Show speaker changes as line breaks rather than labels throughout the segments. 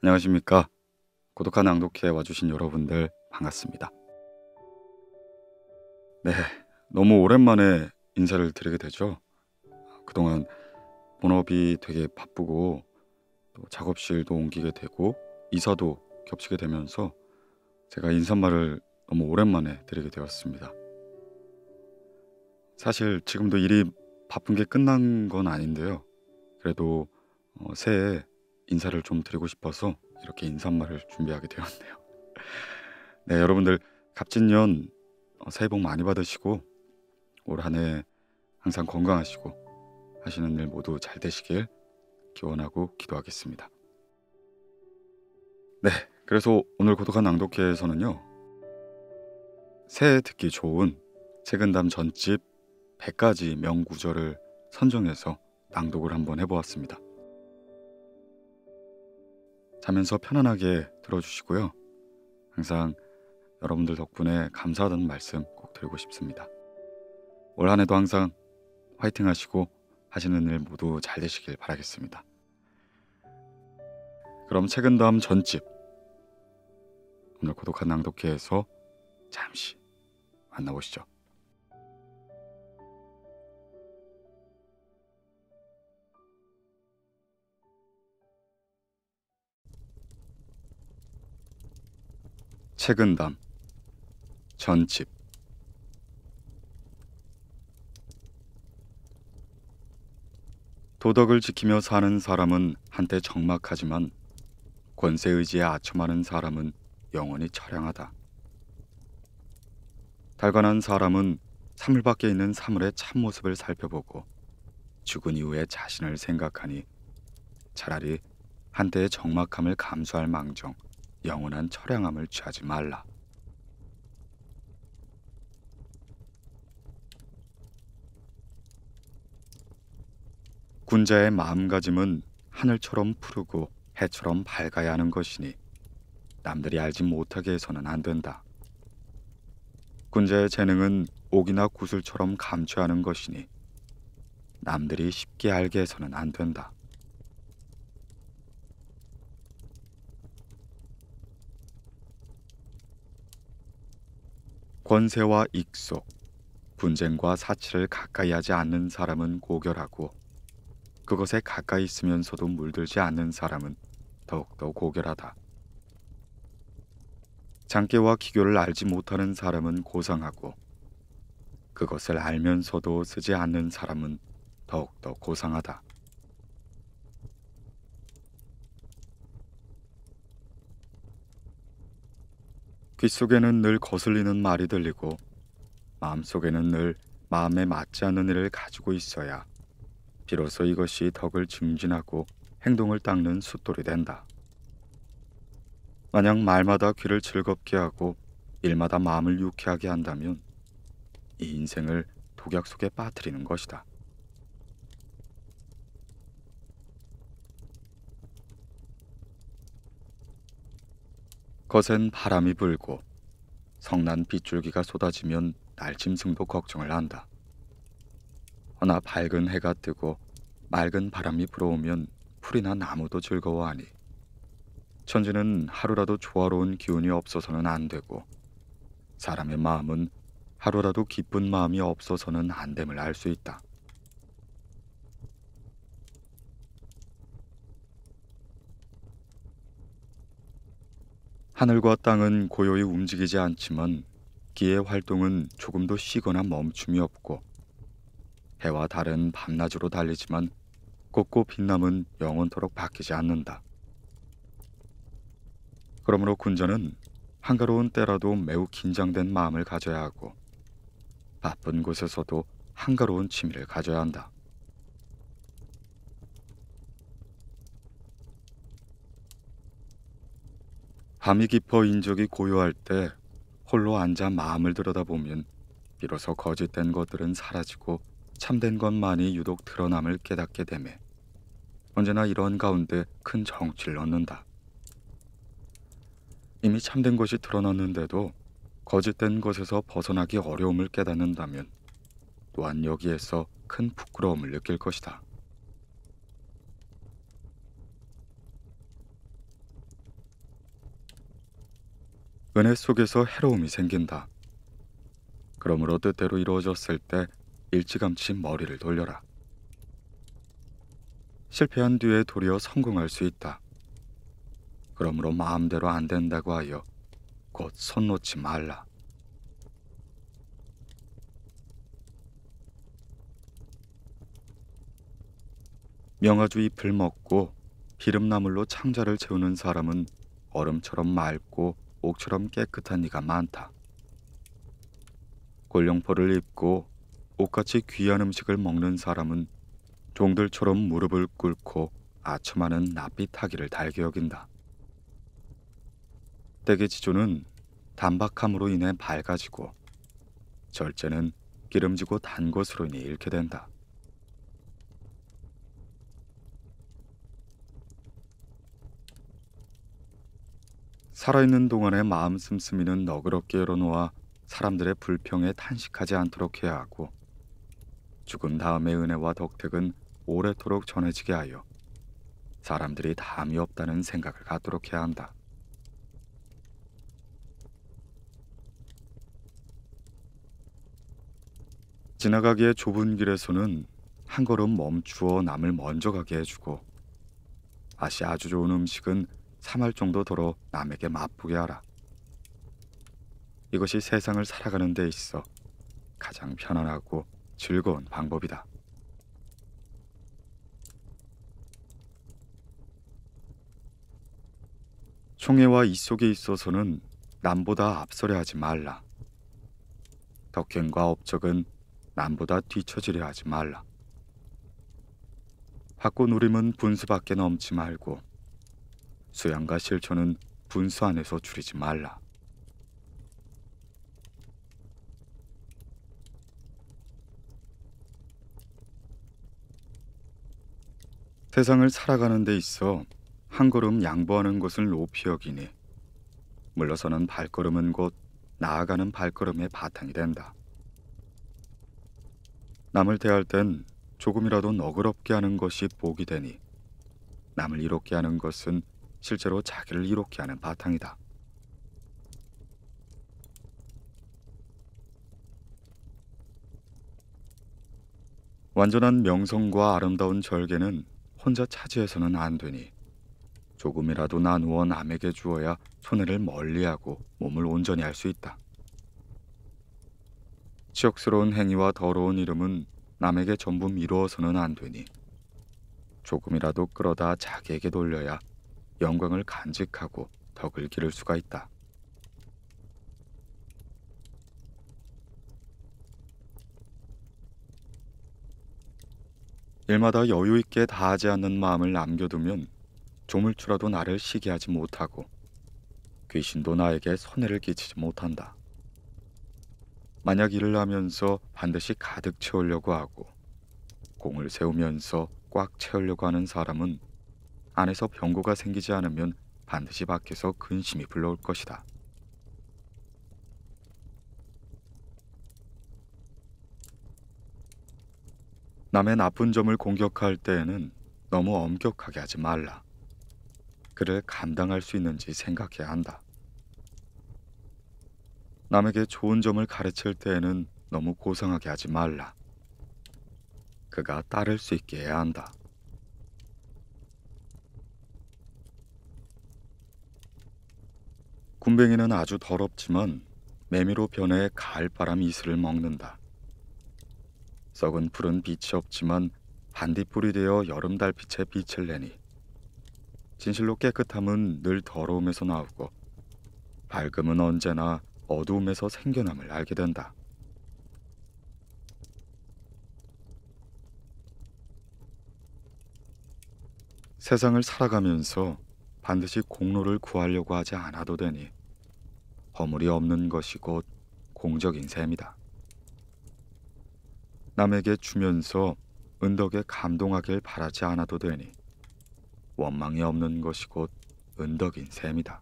안녕하십니까. 고독한 낭독회에 와주신 여러분들 반갑습니다. 네, 너무 오랜만에 인사를 드리게 되죠. 그동안 본업이 되게 바쁘고 또 작업실도 옮기게 되고 이사도 겹치게 되면서 제가 인사말을 너무 오랜만에 드리게 되었습니다. 사실 지금도 일이 바쁜 게 끝난 건 아닌데요. 그래도 새해에 인사를 좀 드리고 싶어서 이렇게 인사말을 준비하게 되었네요. 네, 여러분들 갑진년 새해 복 많이 받으시고 올 한 해 항상 건강하시고 하시는 일 모두 잘 되시길 기원하고 기도하겠습니다. 네, 그래서 오늘 고독한 낭독회에서는요, 새해 듣기 좋은 책은담 전집 100가지 명구절을 선정해서 낭독을 한번 해보았습니다. 자면서 편안하게 들어주시고요. 항상 여러분들 덕분에 감사하다는 말씀 꼭 드리고 싶습니다. 올 한 해도 항상 화이팅 하시고 하시는 일 모두 잘 되시길 바라겠습니다. 그럼 책은담 전집 오늘 고독한 낭독회에서 잠시 만나보시죠. 책은담 전집. 도덕을 지키며 사는 사람은 한때 적막하지만 권세의지에 아첨하는 사람은 영원히 처량하다. 달관한 사람은 사물 밖에 있는 사물의 참모습을 살펴보고 죽은 이후에 자신을 생각하니 차라리 한때의 적막함을 감수할 망정 영원한 처량함을 취하지 말라. 군자의 마음가짐은 하늘처럼 푸르고 해처럼 밝아야 하는 것이니 남들이 알지 못하게 해서는 안 된다. 군자의 재능은 옥이나 구슬처럼 감추하는 것이니 남들이 쉽게 알게 해서는 안 된다. 권세와 익속, 분쟁과 사치를 가까이 하지 않는 사람은 고결하고 그것에 가까이 있으면서도 물들지 않는 사람은 더욱더 고결하다. 장깨와 기교를 알지 못하는 사람은 고상하고 그것을 알면서도 쓰지 않는 사람은 더욱더 고상하다. 귓속에는 늘 거슬리는 말이 들리고 마음속에는 늘 마음에 맞지 않는 일을 가지고 있어야 비로소 이것이 덕을 증진하고 행동을 닦는 숫돌이 된다. 만약 말마다 귀를 즐겁게 하고 일마다 마음을 유쾌하게 한다면 이 인생을 독약 속에 빠뜨리는 것이다. 거센 바람이 불고 성난 빗줄기가 쏟아지면 날짐승도 걱정을 한다. 허나 밝은 해가 뜨고 맑은 바람이 불어오면 풀이나 나무도 즐거워하니 천지는 하루라도 조화로운 기운이 없어서는 안 되고 사람의 마음은 하루라도 기쁜 마음이 없어서는 안 됨을 알 수 있다. 하늘과 땅은 고요히 움직이지 않지만 기의 활동은 조금도 쉬거나 멈춤이 없고 해와 달은 밤낮으로 달리지만 곱고 빛남은 영원토록 바뀌지 않는다. 그러므로 군자는 한가로운 때라도 매우 긴장된 마음을 가져야 하고 바쁜 곳에서도 한가로운 취미를 가져야 한다. 밤이 깊어 인적이 고요할 때 홀로 앉아 마음을 들여다보면 비로소 거짓된 것들은 사라지고 참된 것만이 유독 드러남을 깨닫게 되매 언제나 이런 가운데 큰 정취를 얻는다. 이미 참된 것이 드러났는데도 거짓된 것에서 벗어나기 어려움을 깨닫는다면 또한 여기에서 큰 부끄러움을 느낄 것이다. 은혜 속에서 해로움이 생긴다. 그러므로 뜻대로 이루어졌을 때 일찌감치 머리를 돌려라. 실패한 뒤에 도리어 성공할 수 있다. 그러므로 마음대로 안 된다고 하여 곧 손 놓지 말라. 명아주 잎을 먹고 비름나물로 창자를 채우는 사람은 얼음처럼 맑고 옥처럼 깨끗한 이가 많다. 골룡포를 입고 옷같이 귀한 음식을 먹는 사람은 종들처럼 무릎을 꿇고 아첨하는 낯빛 하기를 달게 여긴다. 때개 지조는 단박함으로 인해 밝아지고 절제는 기름지고 단 것으로 인해 잃게 된다. 살아있는 동안에 마음 씀씀이는 너그럽게 열어놓아 사람들의 불평에 탄식하지 않도록 해야 하고, 죽은 다음의 은혜와 덕택은 오래도록 전해지게 하여 사람들이 담이 없다는 생각을 갖도록 해야 한다. 지나가기에 좁은 길에서는 한 걸음 멈추어 남을 먼저 가게 해주고, 맛이 아주 좋은 음식은 3할 정도 덜어 남에게 맛보게 하라. 이것이 세상을 살아가는 데 있어 가장 편안하고 즐거운 방법이다. 총애와 이속에 있어서는 남보다 앞서려 하지 말라. 덕행과 업적은 남보다 뒤처지려 하지 말라. 받고 누림은 분수밖에 넘지 말고 수양과 실천은 분수 안에서 줄이지 말라. 세상을 살아가는 데 있어 한 걸음 양보하는 것을 높이 여기니 물러서는 발걸음은 곧 나아가는 발걸음의 바탕이 된다. 남을 대할 땐 조금이라도 너그럽게 하는 것이 복이 되니 남을 이롭게 하는 것은 실제로 자기를 이롭게 하는 바탕이다. 완전한 명성과 아름다운 절개는 혼자 차지해서는 안 되니 조금이라도 나누어 남에게 주어야 손해를 멀리하고 몸을 온전히 할 수 있다. 치욕스러운 행위와 더러운 이름은 남에게 전부 미루어서는 안 되니 조금이라도 끌어다 자기에게 돌려야 영광을 간직하고 덕을 기를 수가 있다. 일마다 여유 있게 다하지 않는 마음을 남겨두면 조물주라도 나를 시기하지 못하고 귀신도 나에게 손해를 끼치지 못한다. 만약 일을 하면서 반드시 가득 채우려고 하고 공을 세우면서 꽉 채우려고 하는 사람은 안에서 병고가 생기지 않으면 반드시 밖에서 근심이 불러올 것이다. 남의 나쁜 점을 공격할 때에는 너무 엄격하게 하지 말라. 그를 감당할 수 있는지 생각해야 한다. 남에게 좋은 점을 가르칠 때에는 너무 고상하게 하지 말라. 그가 따를 수 있게 해야 한다. 군뱅이는 아주 더럽지만 매미로 변해 가을바람 이슬을 먹는다. 썩은 풀은 빛이 없지만 반딧불이 되어 여름 달빛에 빛을 내니 진실로 깨끗함은 늘 더러움에서 나오고 밝음은 언제나 어두움에서 생겨남을 알게 된다. 세상을 살아가면서 반드시 공로를 구하려고 하지 않아도 되니 허물이 없는 것이 곧 공적인 셈이다. 남에게 주면서 은덕에 감동하길 바라지 않아도 되니 원망이 없는 것이 곧 은덕인 셈이다.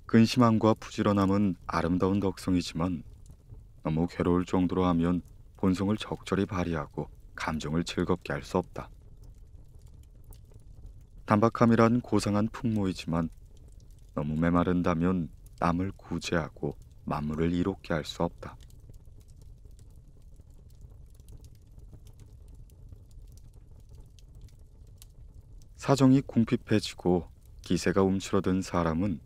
근심함과 부지런함은 아름다운 덕성이지만 너무 괴로울 정도로 하면 본성을 적절히 발휘하고 감정을 즐겁게 할 수 없다. 단박함이란 고상한 풍모이지만 너무 메마른다면 남을 구제하고 만물을 이롭게 할 수 없다. 사정이 궁핍해지고 기세가 움츠러든 사람은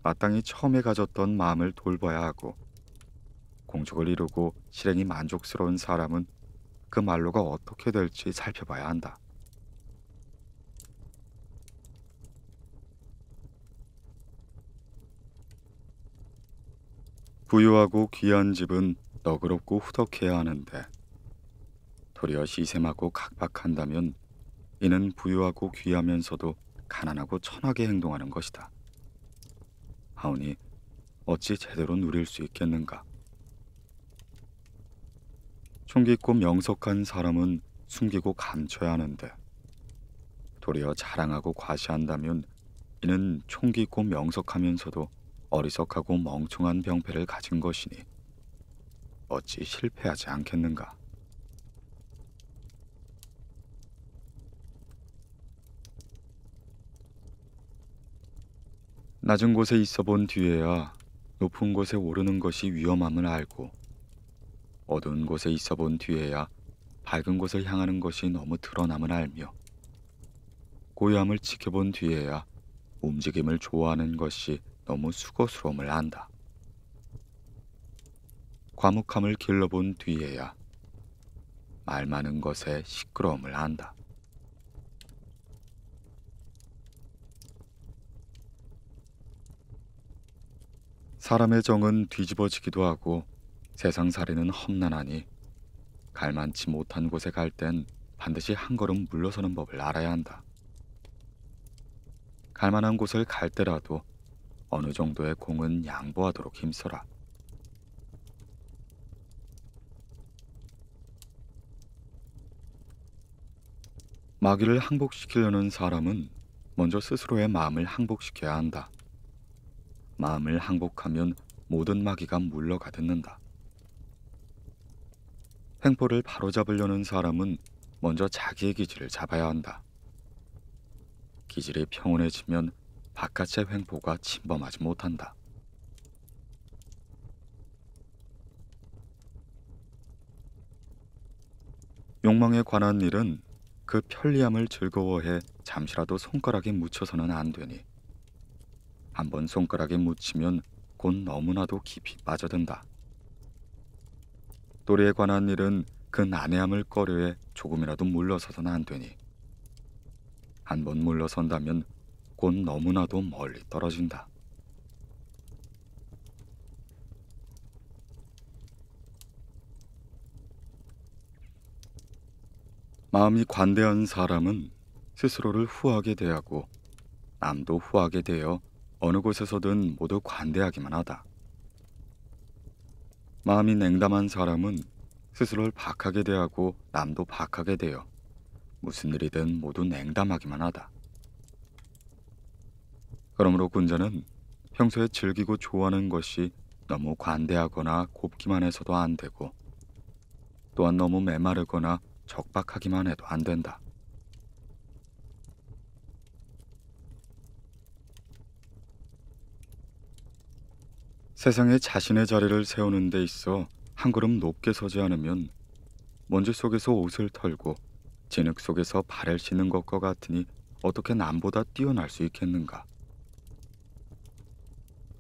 마땅히 처음에 가졌던 마음을 돌봐야 하고, 공적을 이루고 실행이 만족스러운 사람은 그 말로가 어떻게 될지 살펴봐야 한다. 부유하고 귀한 집은 너그럽고 후덕해야 하는데, 도리어 시샘하고 각박한다면 이는 부유하고 귀하면서도 가난하고 천하게 행동하는 것이다. 하오니 어찌 제대로 누릴 수 있겠는가? 총깊고 명석한 사람은 숨기고 감춰야 하는데, 도리어 자랑하고 과시한다면 이는 총깊고 명석하면서도 어리석하고 멍청한 병폐를 가진 것이니 어찌 실패하지 않겠는가? 낮은 곳에 있어 본 뒤에야 높은 곳에 오르는 것이 위험함을 알고, 어두운 곳에 있어 본 뒤에야 밝은 곳을 향하는 것이 너무 드러남을 알며, 고요함을 지켜본 뒤에야 움직임을 좋아하는 것이 너무 수고스러움을 안다. 과묵함을 길러본 뒤에야 말 많은 것에 시끄러움을 안다. 사람의 정은 뒤집어지기도 하고 세상살이는 험난하니, 갈만치 못한 곳에 갈 땐 반드시 한 걸음 물러서는 법을 알아야 한다. 갈만한 곳을 갈 때라도 어느 정도의 공은 양보하도록 힘써라. 마귀를 항복시키려는 사람은 먼저 스스로의 마음을 항복시켜야 한다. 마음을 항복하면 모든 마귀가 물러가듣는다. 횡포를 바로잡으려는 사람은 먼저 자기의 기질을 잡아야 한다. 기질이 평온해지면 바깥의 횡포가 침범하지 못한다. 욕망에 관한 일은 그 편리함을 즐거워해 잠시라도 손가락에 묻혀서는 안 되니, 한번 손가락에 묻히면 곧 너무나도 깊이 빠져든다. 도리에 관한 일은 그 난해함을 꺼려해 조금이라도 물러서서는 안 되니, 한번 물러선다면 곧 너무나도 멀리 떨어진다. 마음이 관대한 사람은 스스로를 후하게 대하고 남도 후하게 대여 어느 곳에서든 모두 관대하기만 하다. 마음이 냉담한 사람은 스스로를 박하게 대하고 남도 박하게 대여 무슨 일이든 모두 냉담하기만 하다. 그러므로 군자는 평소에 즐기고 좋아하는 것이 너무 관대하거나 곱기만 해서도 안 되고, 또한 너무 메마르거나 적박하기만 해도 안 된다. 세상에 자신의 자리를 세우는 데 있어 한 걸음 높게 서지 않으면 먼지 속에서 옷을 털고 진흙 속에서 발을 씻는 것과 같으니 어떻게 남보다 뛰어날 수 있겠는가?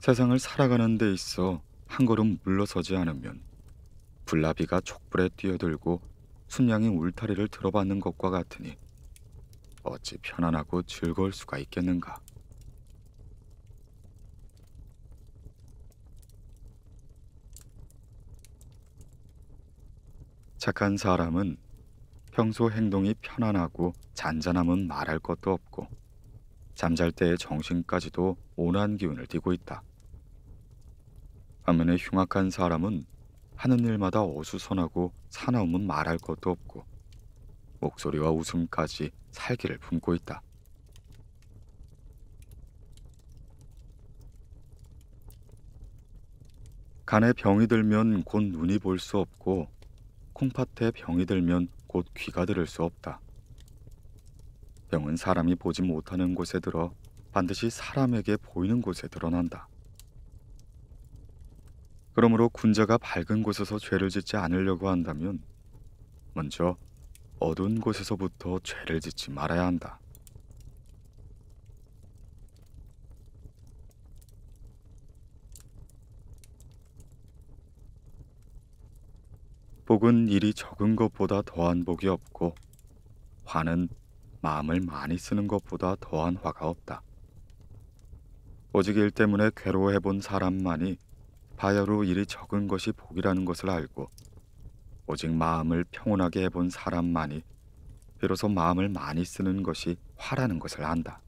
세상을 살아가는 데 있어 한 걸음 물러서지 않으면 불나비가 촛불에 뛰어들고 순양이 울타리를 들어받는 것과 같으니 어찌 편안하고 즐거울 수가 있겠는가? 착한 사람은 평소 행동이 편안하고 잔잔함은 말할 것도 없고, 잠잘 때의 정신까지도 온화한 기운을 띠고 있다. 반면에 흉악한 사람은 하는 일마다 어수선하고 사나움은 말할 것도 없고, 목소리와 웃음까지 살기를 품고 있다. 간에 병이 들면 곧 눈이 볼 수 없고, 콩팥에 병이 들면 곧 귀가 들을 수 없다. 병은 사람이 보지 못하는 곳에 들어 반드시 사람에게 보이는 곳에 드러난다. 그러므로 군자가 밝은 곳에서 죄를 짓지 않으려고 한다면 먼저 어두운 곳에서부터 죄를 짓지 말아야 한다. 복은 일이 적은 것보다 더한 복이 없고 화는 마음을 많이 쓰는 것보다 더한 화가 없다. 오직 일 때문에 괴로워해 본 사람만이 바야흐로 일이 적은 것이 복이라는 것을 알고 오직 마음을 평온하게 해본 사람만이 비로소 마음을 많이 쓰는 것이 화라는 것을 안다.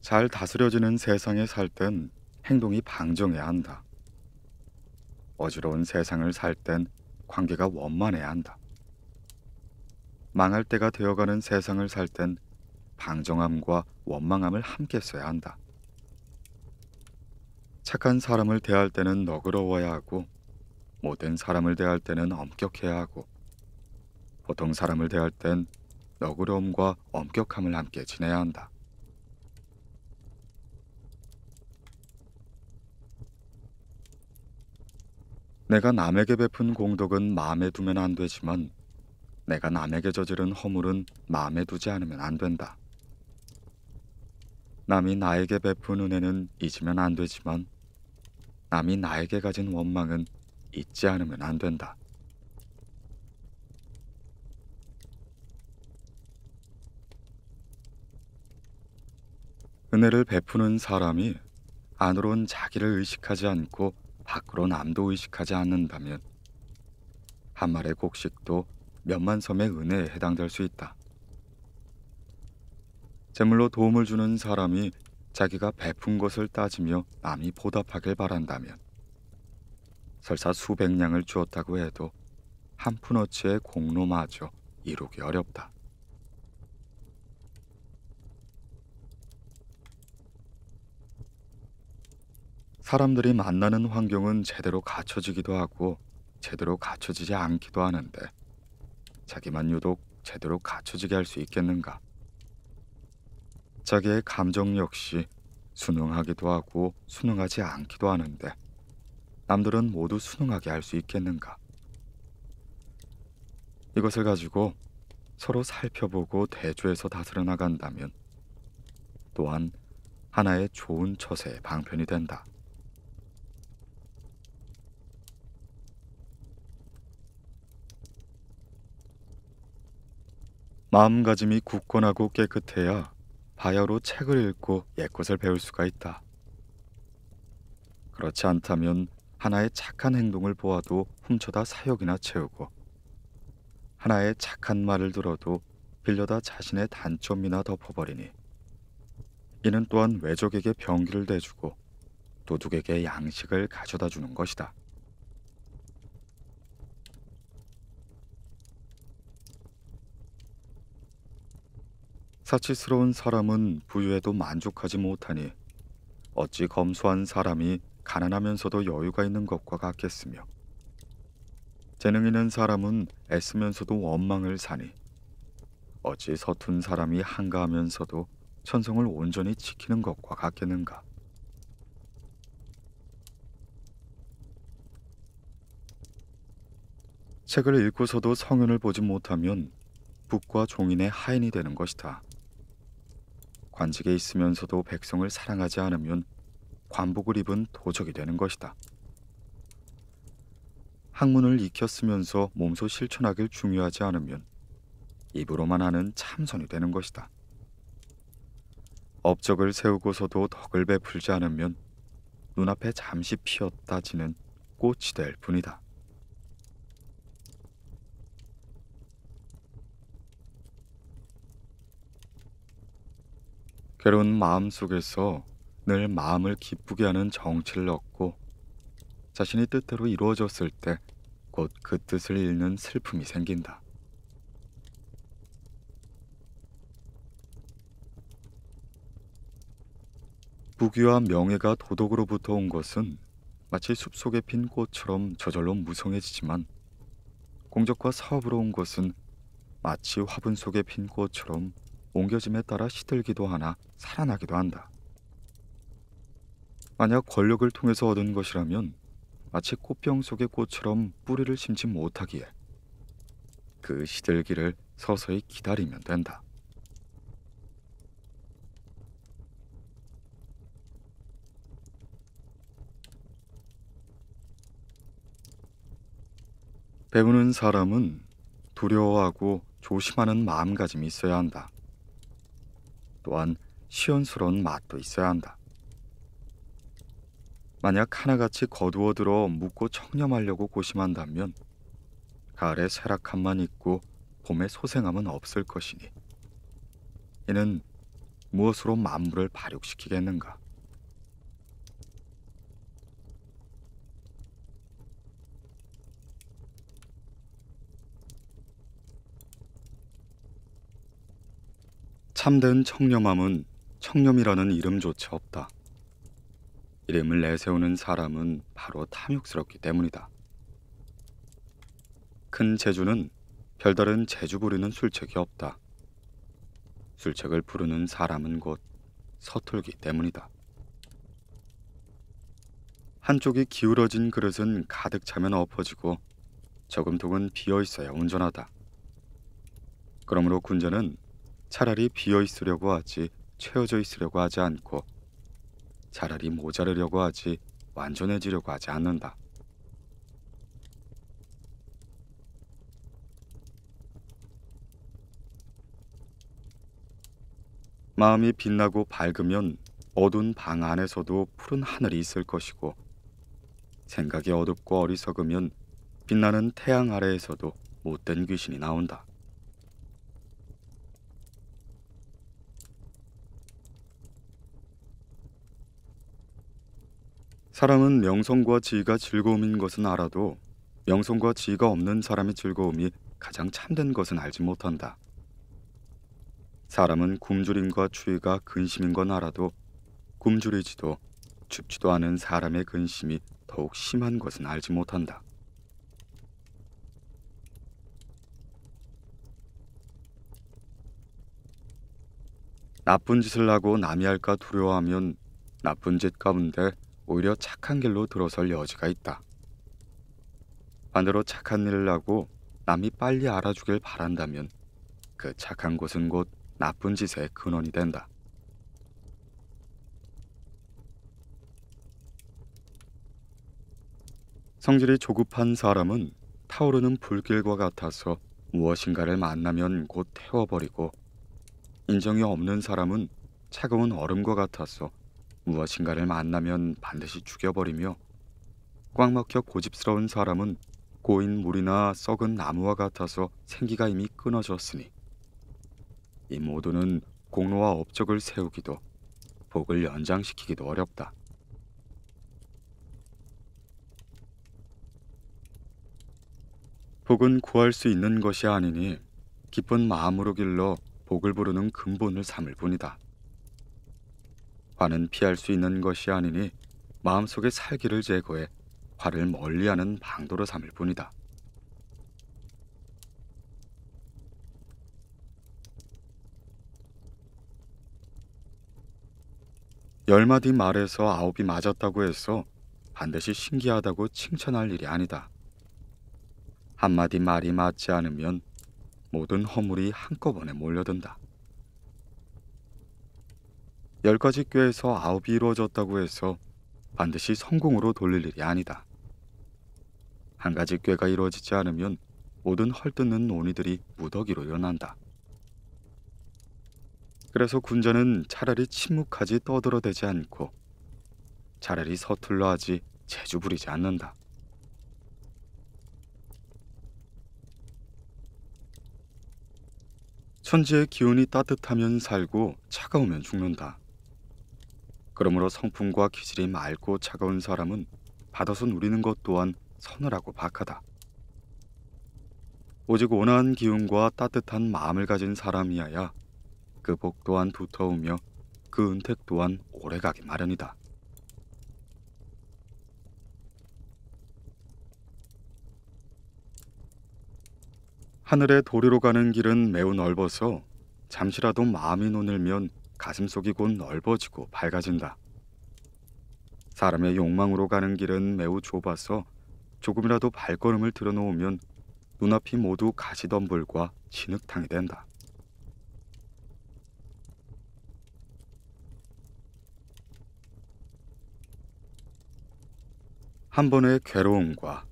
잘 다스려지는 세상에 살 땐 행동이 방정해야 한다. 어지러운 세상을 살 땐 관계가 원만해야 한다. 망할 때가 되어가는 세상을 살 땐 방정함과 원망함을 함께 써야 한다. 착한 사람을 대할 때는 너그러워야 하고 못된 사람을 대할 때는 엄격해야 하고 보통 사람을 대할 땐 너그러움과 엄격함을 함께 지내야 한다. 내가 남에게 베푼 공덕은 마음에 두면 안 되지만 내가 남에게 저지른 허물은 마음에 두지 않으면 안 된다. 남이 나에게 베푼 은혜는 잊으면 안 되지만 남이 나에게 가진 원망은 잊지 않으면 안 된다. 은혜를 베푸는 사람이 안으론 자기를 의식하지 않고 밖으로 남도 의식하지 않는다면 한 말의 곡식도 몇만 섬의 은혜에 해당될 수 있다. 제물로 도움을 주는 사람이 자기가 베푼 것을 따지며 남이 보답하길 바란다면 설사 수백 냥을 주었다고 해도 한 푼어치의 공로마저 이루기 어렵다. 사람들이 만나는 환경은 제대로 갖춰지기도 하고 제대로 갖춰지지 않기도 하는데 자기만 유독 제대로 갖춰지게 할 수 있겠는가? 자기의 감정 역시 순응하기도 하고 순응하지 않기도 하는데 남들은 모두 순응하게 할 수 있겠는가? 이것을 가지고 서로 살펴보고 대조해서 다스려 나간다면 또한 하나의 좋은 처세의 방편이 된다. 마음가짐이 굳건하고 깨끗해야 바야흐로 책을 읽고 옛것을 배울 수가 있다. 그렇지 않다면 하나의 착한 행동을 보아도 훔쳐다 사욕이나 채우고 하나의 착한 말을 들어도 빌려다 자신의 단점이나 덮어버리니 이는 또한 외적에게 병기를 대주고 도둑에게 양식을 가져다 주는 것이다. 사치스러운 사람은 부유해도 만족하지 못하니 어찌 검소한 사람이 가난하면서도 여유가 있는 것과 같겠으며 재능 있는 사람은 애쓰면서도 원망을 사니 어찌 서툰 사람이 한가하면서도 천성을 온전히 지키는 것과 같겠는가. 책을 읽고서도 성현을 보지 못하면 북과 종인의 하인이 되는 것이다. 관직에 있으면서도 백성을 사랑하지 않으면 관복을 입은 도적이 되는 것이다. 학문을 익혔으면서 몸소 실천하길 중요하지 않으면 입으로만 하는 참선이 되는 것이다. 업적을 세우고서도 덕을 베풀지 않으면 눈앞에 잠시 피었다 지는 꽃이 될 뿐이다. 괴로운 마음 속에서 늘 마음을 기쁘게 하는 정치를 얻고 자신이 뜻대로 이루어졌을 때 곧 그 뜻을 잃는 슬픔이 생긴다. 부귀와 명예가 도덕으로부터 온 것은 마치 숲속에 핀 꽃처럼 저절로 무성해지지만 공적과 사업으로 온 것은 마치 화분 속에 핀 꽃처럼 옮겨짐에 따라 시들기도 하나 살아나기도 한다. 만약 권력을 통해서 얻은 것이라면 마치 꽃병 속의 꽃처럼 뿌리를 심지 못하기에 그 시들기를 서서히 기다리면 된다. 배우는 사람은 두려워하고 조심하는 마음가짐이 있어야 한다. 또한 시원스러운 맛도 있어야 한다. 만약 하나같이 거두어들어 묻고 청렴하려고 고심한다면 가을의 쇠락함만 있고 봄의 소생함은 없을 것이니 이는 무엇으로 만물을 발육시키겠는가? 참된 청렴함은 청렴이라는 이름조차 없다. 이름을 내세우는 사람은 바로 탐욕스럽기 때문이다. 큰 재주는 별다른 재주 부리는 술책이 없다. 술책을 부르는 사람은 곧 서툴기 때문이다. 한쪽이 기울어진 그릇은 가득 차면 엎어지고 저금통은 비어 있어야 온전하다. 그러므로 군자는 차라리 비어 있으려고 하지 채워져 있으려고 하지 않고 차라리 모자르려고 하지 완전해지려고 하지 않는다. 마음이 빛나고 밝으면 어두운 방 안에서도 푸른 하늘이 있을 것이고 생각이 어둡고 어리석으면 빛나는 태양 아래에서도 못된 귀신이 나온다. 사람은 명성과 지위가 즐거움인 것은 알아도 명성과 지위가 없는 사람의 즐거움이 가장 참된 것은 알지 못한다. 사람은 굶주림과 추위가 근심인 건 알아도 굶주리지도 춥지도 않은 사람의 근심이 더욱 심한 것은 알지 못한다. 나쁜 짓을 하고 남이 할까 두려워하면 나쁜 짓 가운데 오히려 착한 길로 들어설 여지가 있다. 반대로 착한 일을 하고 남이 빨리 알아주길 바란다면 그 착한 곳은 곧 나쁜 짓의 근원이 된다. 성질이 조급한 사람은 타오르는 불길과 같아서 무엇인가를 만나면 곧 태워버리고 인정이 없는 사람은 차가운 얼음과 같아서 무엇인가를 만나면 반드시 죽여버리며 꽉 막혀 고집스러운 사람은 고인 물이나 썩은 나무와 같아서 생기가 이미 끊어졌으니 이 모두는 공로와 업적을 세우기도 복을 연장시키기도 어렵다. 복은 구할 수 있는 것이 아니니 기쁜 마음으로 길러 복을 부르는 근본을 삼을 뿐이다. 화는 피할 수 있는 것이 아니니 마음속의 살기를 제거해 화를 멀리하는 방도로 삼을 뿐이다. 열 마디 말에서 아홉이 맞았다고 해서 반드시 신기하다고 칭찬할 일이 아니다. 한마디 말이 맞지 않으면 모든 허물이 한꺼번에 몰려든다. 10가지 꾀에서 9이 이루어졌다고 해서 반드시 성공으로 돌릴 일이 아니다. 한 가지 꾀가 이루어지지 않으면 모든 헐뜯는 논의들이 무더기로 일어난다. 그래서 군자는 차라리 침묵하지 떠들어대지 않고 차라리 서툴러 하지 재주 부리지 않는다. 천지의 기운이 따뜻하면 살고 차가우면 죽는다. 그러므로 성품과 기질이 맑고 차가운 사람은 받아서 누리는 것 또한 서늘하고 박하다. 오직 온화한 기운과 따뜻한 마음을 가진 사람이야야 그 복 또한 두터우며 그 은택 또한 오래가기 마련이다. 하늘의 도리로 가는 길은 매우 넓어서 잠시라도 마음이 논일면 가슴속이 곧 넓어지고 밝아진다. 사람의 욕망으로 가는 길은 매우 좁아서 조금이라도 발걸음을 들어놓으면 눈앞이 모두 가시덤불과 진흙탕이 된다. 한 번의 괴로움과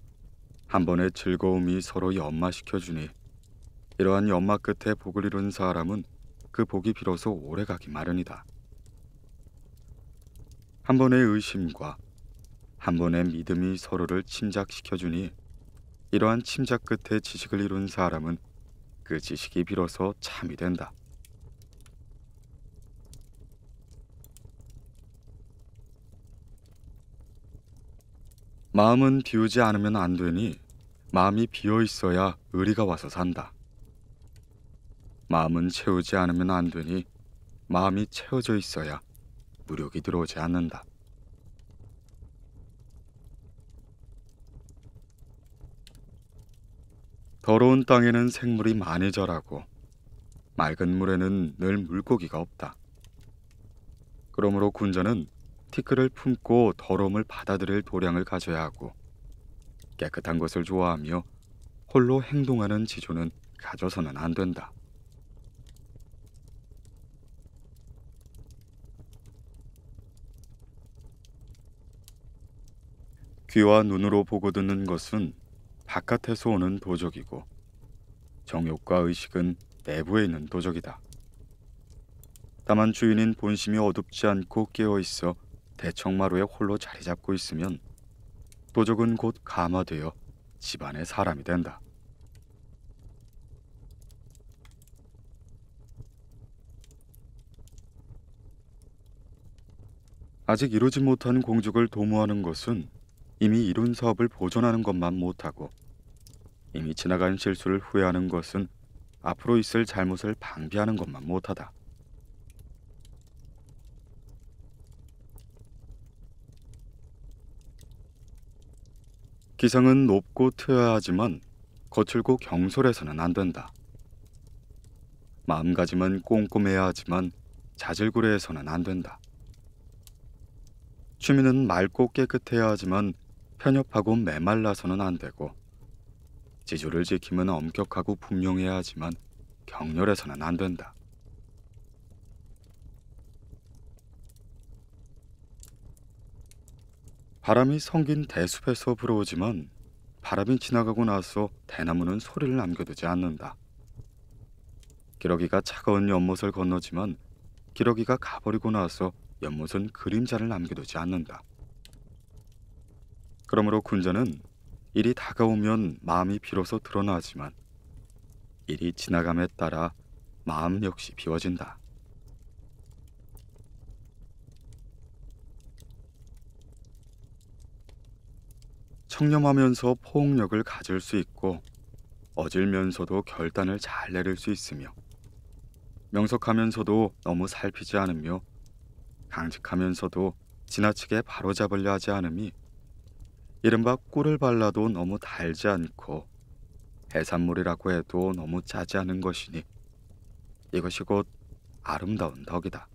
한 번의 즐거움이 서로 연마시켜주니 이러한 연마 끝에 복을 이룬 사람은 그 복이 비로소 오래가기 마련이다. 한 번의 의심과 한 번의 믿음이 서로를 침작시켜주니 이러한 침작 끝에 지식을 이룬 사람은 그 지식이 비로소 참이 된다. 마음은 비우지 않으면 안 되니 마음이 비어 있어야 의리가 와서 산다. 마음은 채우지 않으면 안 되니 마음이 채워져 있어야 무력이 들어오지 않는다. 더러운 땅에는 생물이 많이 자라고 맑은 물에는 늘 물고기가 없다. 그러므로 군자는 티끌을 품고 더러움을 받아들일 도량을 가져야 하고 깨끗한 것을 좋아하며 홀로 행동하는 지조는 가져서는 안 된다. 귀와 눈으로 보고 듣는 것은 바깥에서 오는 도적이고 정욕과 의식은 내부에 있는 도적이다. 다만 주인인 본심이 어둡지 않고 깨어있어 대청마루에 홀로 자리 잡고 있으면 도적은 곧 감화되어 집안의 사람이 된다. 아직 이루지 못한 공적을 도모하는 것은 이미 이룬 사업을 보존하는 것만 못하고 이미 지나간 실수를 후회하는 것은 앞으로 있을 잘못을 방비하는 것만 못하다. 기상은 높고 트여야 하지만 거칠고 경솔해서는 안 된다. 마음가짐은 꼼꼼해야 하지만 자질구레해서는 안 된다. 취미는 맑고 깨끗해야 하지만 편협하고 메말라서는 안 되고 지조를 지키면 엄격하고 분명해야 하지만 격렬해서는 안 된다. 바람이 성긴 대숲에서 불어오지만 바람이 지나가고 나서 대나무는 소리를 남겨두지 않는다. 기러기가 차가운 연못을 건너지만 기러기가 가버리고 나서 연못은 그림자를 남겨두지 않는다. 그러므로 군자는 일이 다가오면 마음이 비로소 드러나지만 일이 지나감에 따라 마음 역시 비워진다. 청렴하면서 포용력을 가질 수 있고 어질면서도 결단을 잘 내릴 수 있으며 명석하면서도 너무 살피지 않으며 강직하면서도 지나치게 바로잡으려 하지 않음이 이른바 꿀을 발라도 너무 달지 않고 해산물이라고 해도 너무 짜지 않은 것이니 이것이 곧 아름다운 덕이다.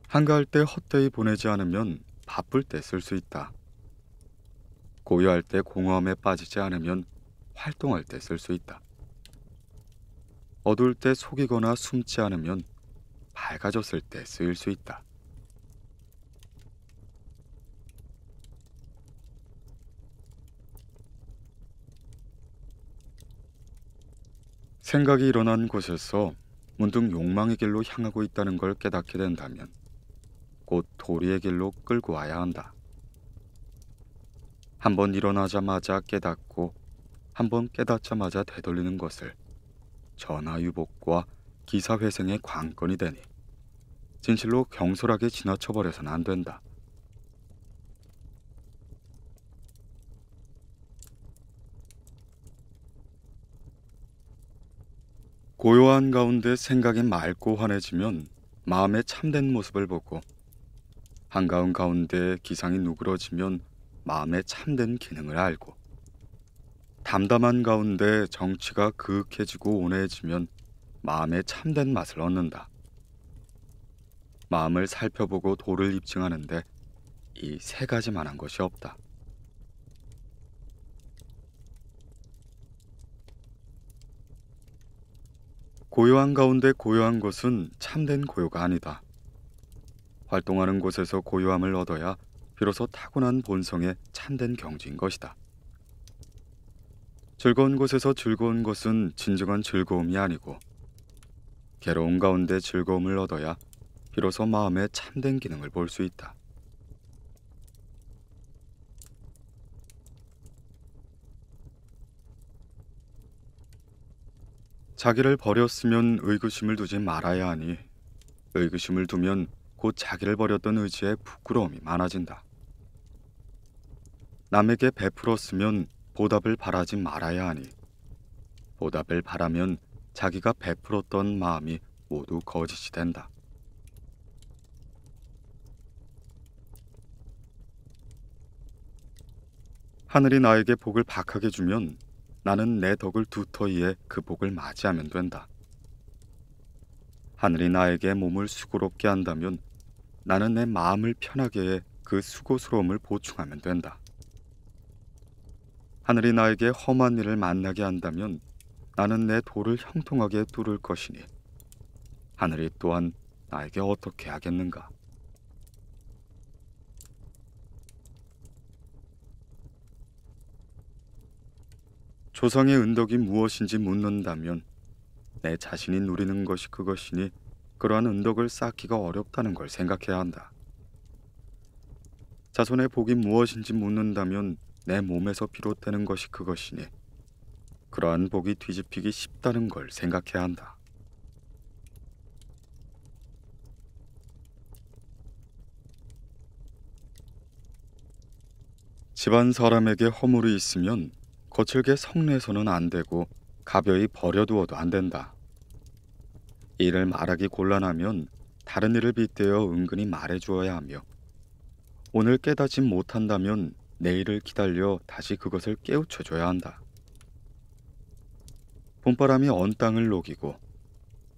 한가할 때 헛되이 보내지 않으면 바쁠 때 쓸 수 있다. 고요할 때 공허함에 빠지지 않으면 활동할 때 쓸 수 있다. 어두울 때 속이거나 숨지 않으면 밝아졌을 때 쓰일 수 있다. 생각이 일어난 곳에서 문득 욕망의 길로 향하고 있다는 걸 깨닫게 된다면 곧 도리의 길로 끌고 와야 한다. 한번 일어나자마자 깨닫고 한번 깨닫자마자 되돌리는 것을 전화유복과 기사회생의 관건이 되니 진실로 경솔하게 지나쳐버려서는 안 된다. 고요한 가운데 생각이 맑고 환해지면 마음의 참된 모습을 보고 한가운 가운데 기상이 누그러지면 마음의 참된 기능을 알고, 담담한 가운데 정치가 그윽해지고 온화해지면 마음의 참된 맛을 얻는다. 마음을 살펴보고 도를 입증하는데 이 세 가지만한 것이 없다. 고요한 가운데 고요한 것은 참된 고요가 아니다. 활동하는 곳에서 고요함을 얻어야 비로소 타고난 본성의 참된 경지인 것이다. 즐거운 곳에서 즐거운 것은 진정한 즐거움이 아니고, 괴로운 가운데 즐거움을 얻어야 비로소 마음의 참된 기능을 볼 수 있다. 자기를 버렸으면 의구심을 두지 말아야 하니, 의구심을 두면 곧 자기를 버렸던 의지에 부끄러움이 많아진다. 남에게 베풀었으면 보답을 바라지 말아야 하니, 보답을 바라면 자기가 베풀었던 마음이 모두 거짓이 된다. 하늘이 나에게 복을 박하게 주면 나는 내 덕을 두터이에 그 복을 맞이하면 된다. 하늘이 나에게 몸을 수고롭게 한다면 나는 내 마음을 편하게 해 그 수고스러움을 보충하면 된다. 하늘이 나에게 험한 일을 만나게 한다면 나는 내 도를 형통하게 뚫을 것이니, 하늘이 또한 나에게 어떻게 하겠는가? 조상의 은덕이 무엇인지 묻는다면 내 자신이 누리는 것이 그것이니, 그러한 은덕을 쌓기가 어렵다는 걸 생각해야 한다. 자손의 복이 무엇인지 묻는다면 내 몸에서 비롯되는 것이 그것이니, 그러한 복이 뒤집히기 쉽다는 걸 생각해야 한다. 집안 사람에게 허물이 있으면 거칠게 성내서는 안 되고 가벼이 버려두어도 안 된다. 일을 말하기 곤란하면 다른 일을 빗대어 은근히 말해주어야 하며, 오늘 깨닫지 못한다면 내일을 기다려 다시 그것을 깨우쳐줘야 한다. 봄바람이 언 땅을 녹이고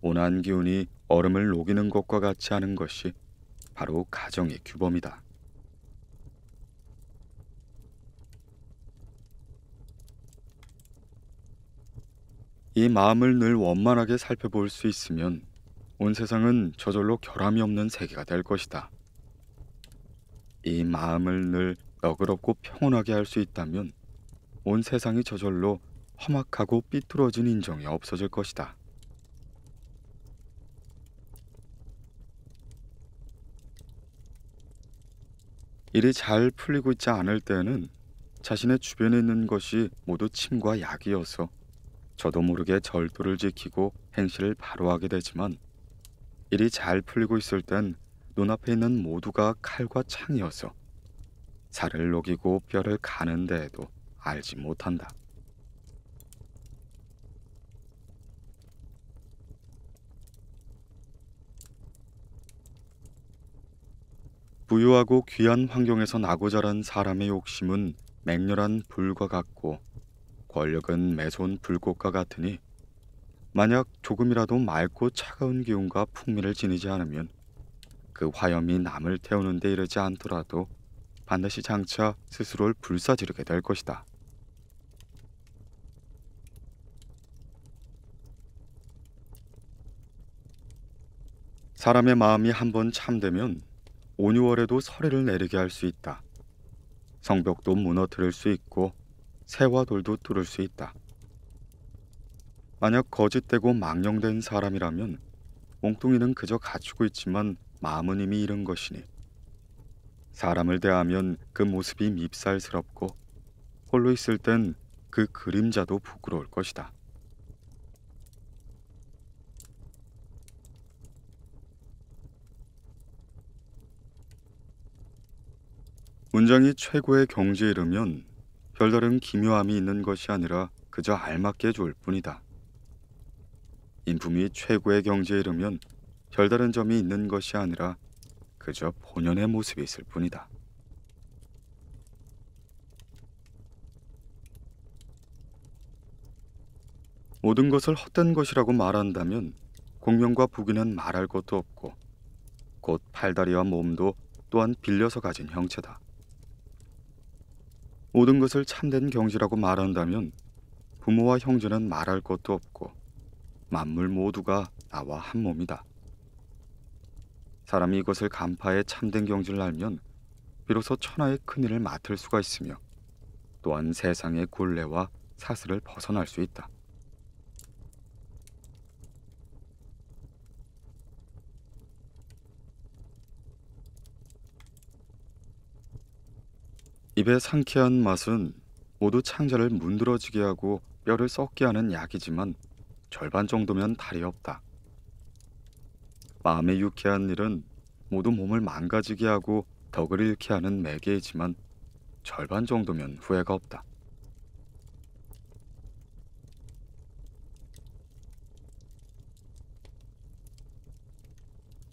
온화한 기운이 얼음을 녹이는 것과 같이 하는 것이 바로 가정의 규범이다. 이 마음을 늘 원만하게 살펴볼 수 있으면 온 세상은 저절로 결함이 없는 세계가 될 것이다. 이 마음을 늘 너그럽고 평온하게 할 수 있다면 온 세상이 저절로 험악하고 삐뚤어진 인정이 없어질 것이다. 일이 잘 풀리고 있지 않을 때에는 자신의 주변에 있는 것이 모두 침과 약이어서 저도 모르게 절도를 지키고 행실을 바로 하게 되지만, 일이 잘 풀리고 있을 땐 눈앞에 있는 모두가 칼과 창이어서 살을 녹이고 뼈를 가는 데에도 알지 못한다. 부유하고 귀한 환경에서 나고 자란 사람의 욕심은 맹렬한 불과 같고, 권력은 매서운 불꽃과 같으니, 만약 조금이라도 맑고 차가운 기운과 풍미를 지니지 않으면 그 화염이 남을 태우는 데 이르지 않더라도 반드시 장차 스스로를 불사지르게 될 것이다. 사람의 마음이 한번 참되면 온유월에도 서리를 내리게 할 수 있다. 성벽도 무너뜨릴 수 있고 새와 돌도 뚫을 수 있다. 만약 거짓되고 망령된 사람이라면 몽뚱이는 그저 갖추고 있지만 마음은 이미 잃은 것이니, 사람을 대하면 그 모습이 밉살스럽고 홀로 있을 땐 그 그림자도 부끄러울 것이다. 문장이 최고의 경지에 이르면 별다른 기묘함이 있는 것이 아니라 그저 알맞게 좋을 뿐이다. 인품이 최고의 경지에 이르면 별다른 점이 있는 것이 아니라 그저 본연의 모습이 있을 뿐이다. 모든 것을 헛된 것이라고 말한다면 공명과 부귀는 말할 것도 없고 곧 팔다리와 몸도 또한 빌려서 가진 형체다. 모든 것을 참된 경지라고 말한다면 부모와 형제는 말할 것도 없고 만물 모두가 나와 한 몸이다. 사람이 이것을 간파해 참된 경지를 알면 비로소 천하의 큰일을 맡을 수가 있으며 또한 세상의 굴레와 사슬을 벗어날 수 있다. 입의 상쾌한 맛은 모두 창자를 문드러지게 하고 뼈를 썩게 하는 약이지만 절반 정도면 탈이 없다. 마음의 유쾌한 일은 모두 몸을 망가지게 하고 덕을 잃게 하는 매개이지만 절반 정도면 후회가 없다.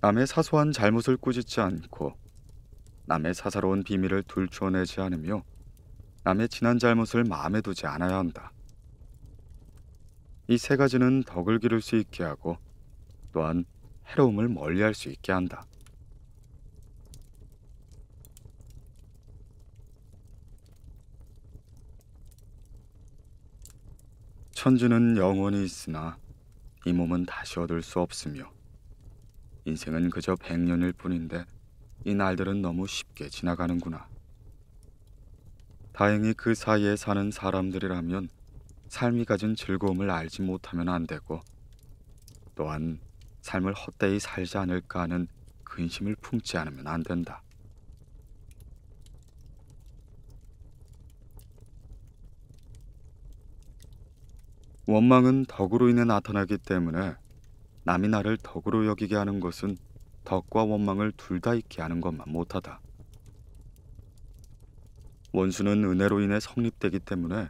남의 사소한 잘못을 꾸짖지 않고 남의 사사로운 비밀을 들추어내지 않으며 남의 지난 잘못을 마음에 두지 않아야 한다. 이 세 가지는 덕을 기를 수 있게 하고 또한 해로움을 멀리할 수 있게 한다. 천지는 영원히 있으나 이 몸은 다시 얻을 수 없으며 인생은 그저 100년일 뿐인데 이 날들은 너무 쉽게 지나가는구나. 다행히 그 사이에 사는 사람들이라면 삶이 가진 즐거움을 알지 못하면 안 되고 또한 삶을 헛되이 살지 않을까 하는 근심을 품지 않으면 안 된다. 원망은 덕으로 인해 나타나기 때문에 남이 나를 덕으로 여기게 하는 것은 덕과 원망을 둘 다 있게 하는 것만 못하다. 원수는 은혜로 인해 성립되기 때문에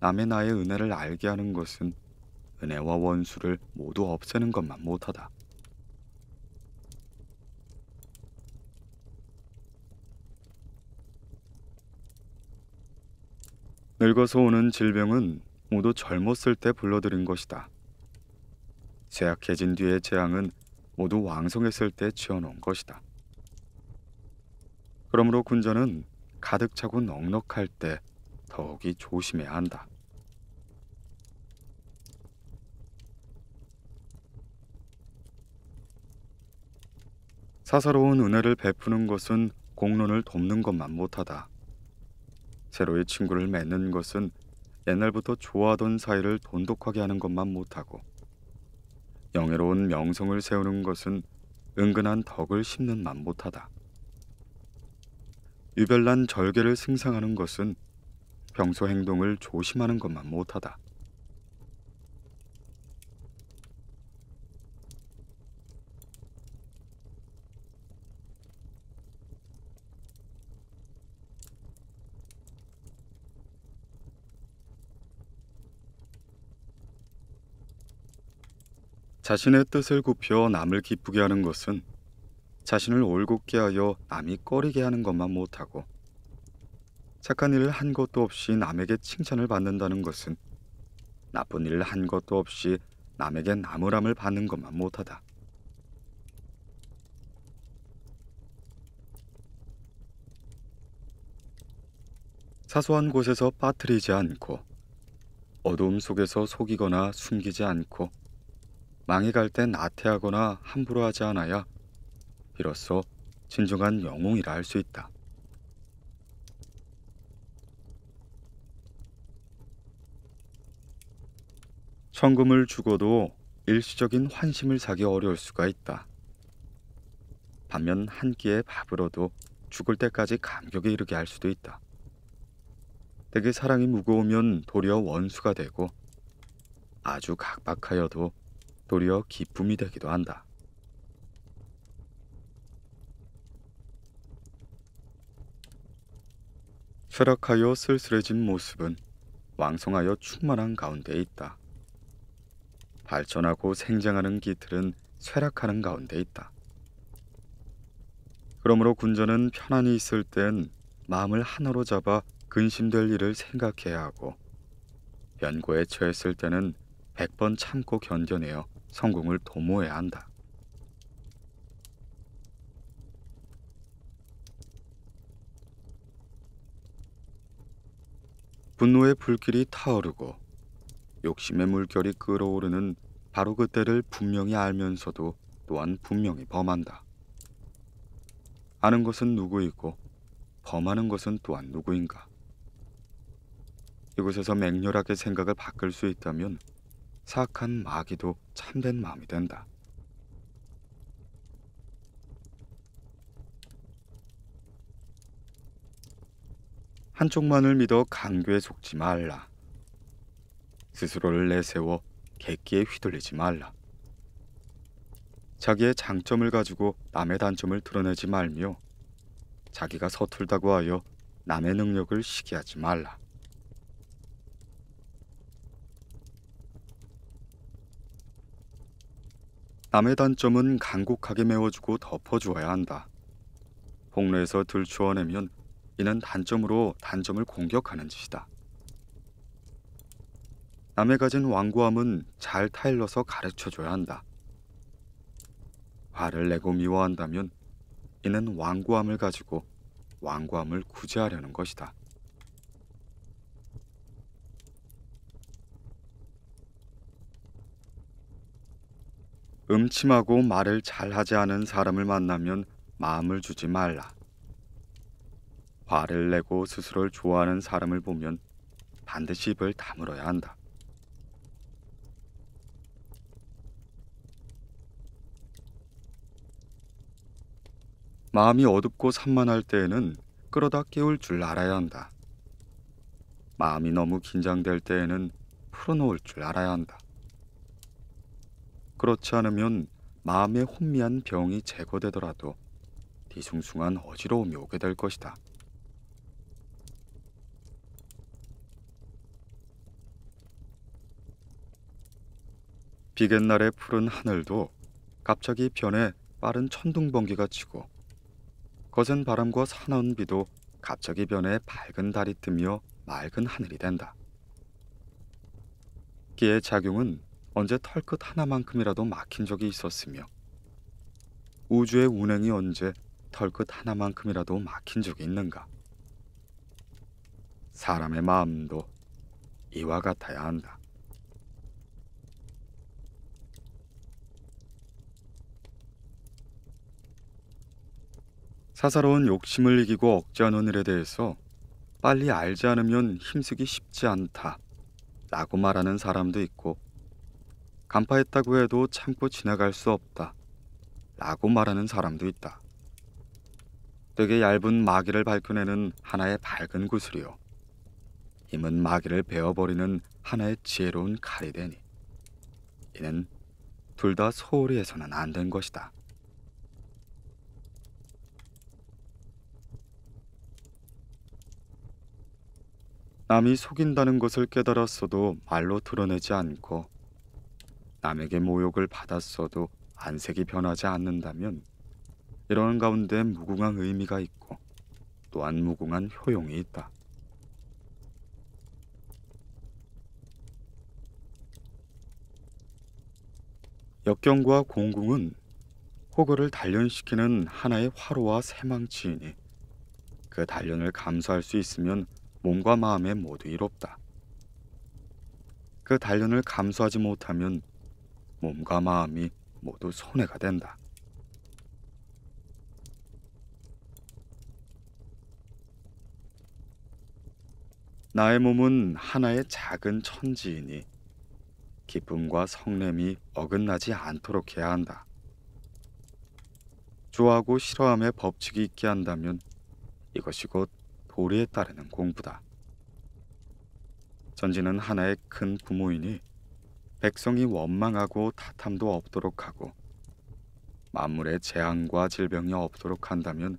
남의 나의 은혜를 알게 하는 것은 은혜와 원수를 모두 없애는 것만 못하다. 늙어서 오는 질병은 모두 젊었을 때 불러들인 것이다. 쇠약해진 뒤의 재앙은 모두 왕성했을 때 지어놓은 것이다. 그러므로 군자는 가득 차고 넉넉할 때 더욱이 조심해야 한다. 사사로운 은혜를 베푸는 것은 공론을 돕는 것만 못하다. 새로이 친구를 맺는 것은 옛날부터 좋아하던 사이를 돈독하게 하는 것만 못하고 영예로운 명성을 세우는 것은 은근한 덕을 심는 만 못하다. 유별난 절개를 승상하는 것은 평소 행동을 조심하는 것만 못하다. 자신의 뜻을 굽혀 남을 기쁘게 하는 것은 자신을 올곧게 하여 남이 꺼리게 하는 것만 못하고 착한 일을 한 것도 없이 남에게 칭찬을 받는다는 것은 나쁜 일을 한 것도 없이 남에게 나무람을 받는 것만 못하다. 사소한 곳에서 빠뜨리지 않고 어두움 속에서 속이거나 숨기지 않고 망해갈 때 나태하거나 함부로 하지 않아야 비로소 진정한 영웅이라 할 수 있다. 천금을 주고도 일시적인 환심을 사기 어려울 수가 있다. 반면 한 끼의 밥으로도 죽을 때까지 감격에 이르게 할 수도 있다. 대개 사랑이 무거우면 도리어 원수가 되고 아주 각박하여도 도리어 기쁨이 되기도 한다. 쇠락하여 쓸쓸해진 모습은 왕성하여 충만한 가운데 있다. 발전하고 생장하는 깃틀은 쇠락하는 가운데 있다. 그러므로 군자는 편안히 있을 땐 마음을 하나로 잡아 근심될 일을 생각해야 하고, 변고에 처했을 때는 100번 참고 견뎌내어 성공을 도모해야 한다. 분노의 불길이 타오르고 욕심의 물결이 끓어오르는 바로 그때를 분명히 알면서도 또한 분명히 범한다. 아는 것은 누구이고 범하는 것은 또한 누구인가? 이곳에서 맹렬하게 생각을 바꿀 수 있다면 사악한 마귀도 참된 마음이 된다. 한쪽만을 믿어 강교에 속지 말라. 스스로를 내세워 객기에 휘둘리지 말라. 자기의 장점을 가지고 남의 단점을 드러내지 말며, 자기가 서툴다고 하여 남의 능력을 시기하지 말라. 남의 단점은 간곡하게 메워주고 덮어주어야 한다. 폭로에서 들추어내면 이는 단점으로 단점을 공격하는 짓이다. 남의 가진 완고함은 잘 타일러서 가르쳐줘야 한다. 화를 내고 미워한다면 이는 완고함을 가지고 완고함을 구제하려는 것이다. 음침하고 말을 잘하지 않은 사람을 만나면 마음을 주지 말라. 화를 내고 스스로를 좋아하는 사람을 보면 반드시 입을 다물어야 한다. 마음이 어둡고 산만할 때에는 끌어다 깨울 줄 알아야 한다. 마음이 너무 긴장될 때에는 풀어놓을 줄 알아야 한다. 그렇지 않으면 마음의 혼미한 병이 제거되더라도 뒤숭숭한 어지러움이 오게 될 것이다. 비갯날의 푸른 하늘도 갑자기 변해 빠른 천둥번개가 치고, 거센 바람과 사나운 비도 갑자기 변해 밝은 달이 뜨며 맑은 하늘이 된다. 기의 작용은 언제 털끝 하나만큼이라도 막힌 적이 있었으며, 우주의 운행이 언제 털끝 하나만큼이라도 막힌 적이 있는가? 사람의 마음도 이와 같아야 한다. 사사로운 욕심을 이기고 억제하는 일에 대해서 빨리 알지 않으면 힘쓰기 쉽지 않다 라고 말하는 사람도 있고, 간파했다고 해도 참고 지나갈 수 없다 라고 말하는 사람도 있다. 되게 얇은 마귀를 밝혀내는 하나의 밝은 구슬이요, 힘은 마귀를 베어버리는 하나의 지혜로운 칼이 되니, 이는 둘 다 소홀히 해서는 안 된 것이다. 남이 속인다는 것을 깨달았어도 말로 드러내지 않고, 남에게 모욕을 받았어도 안색이 변하지 않는다면 이런 가운데 무궁한 의미가 있고 또한 무궁한 효용이 있다. 역경과 공궁은 호거를 단련시키는 하나의 화로와 새망치이니, 그 단련을 감수할 수 있으면 몸과 마음에 모두 이롭다. 그 단련을 감수하지 못하면 몸과 마음이 모두 손해가 된다. 나의 몸은 하나의 작은 천지이니 기쁨과 성냄이 어긋나지 않도록 해야 한다. 좋아하고 싫어함의 법칙이 있게 한다면 이것이 곧 도리에 따르는 공부다. 전지는 하나의 큰 부모이니 백성이 원망하고 탓함도 없도록 하고, 만물의 재앙과 질병이 없도록 한다면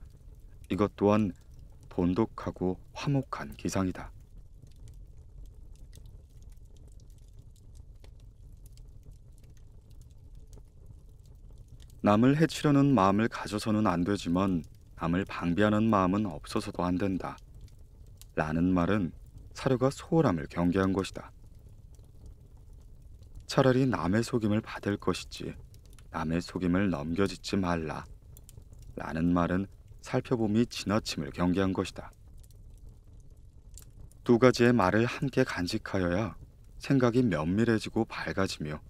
이것 또한 돈독하고 화목한 기상이다. 남을 해치려는 마음을 가져서는 안 되지만 남을 방비하는 마음은 없어서도 안 된다. 라는 말은 사료가 소홀함을 경계한 것이다. 차라리 남의 속임을 받을 것이지 남의 속임을 넘겨짓지 말라. 라는 말은 살펴봄이 지나침을 경계한 것이다. 두 가지의 말을 함께 간직하여야 생각이 면밀해지고 밝아지며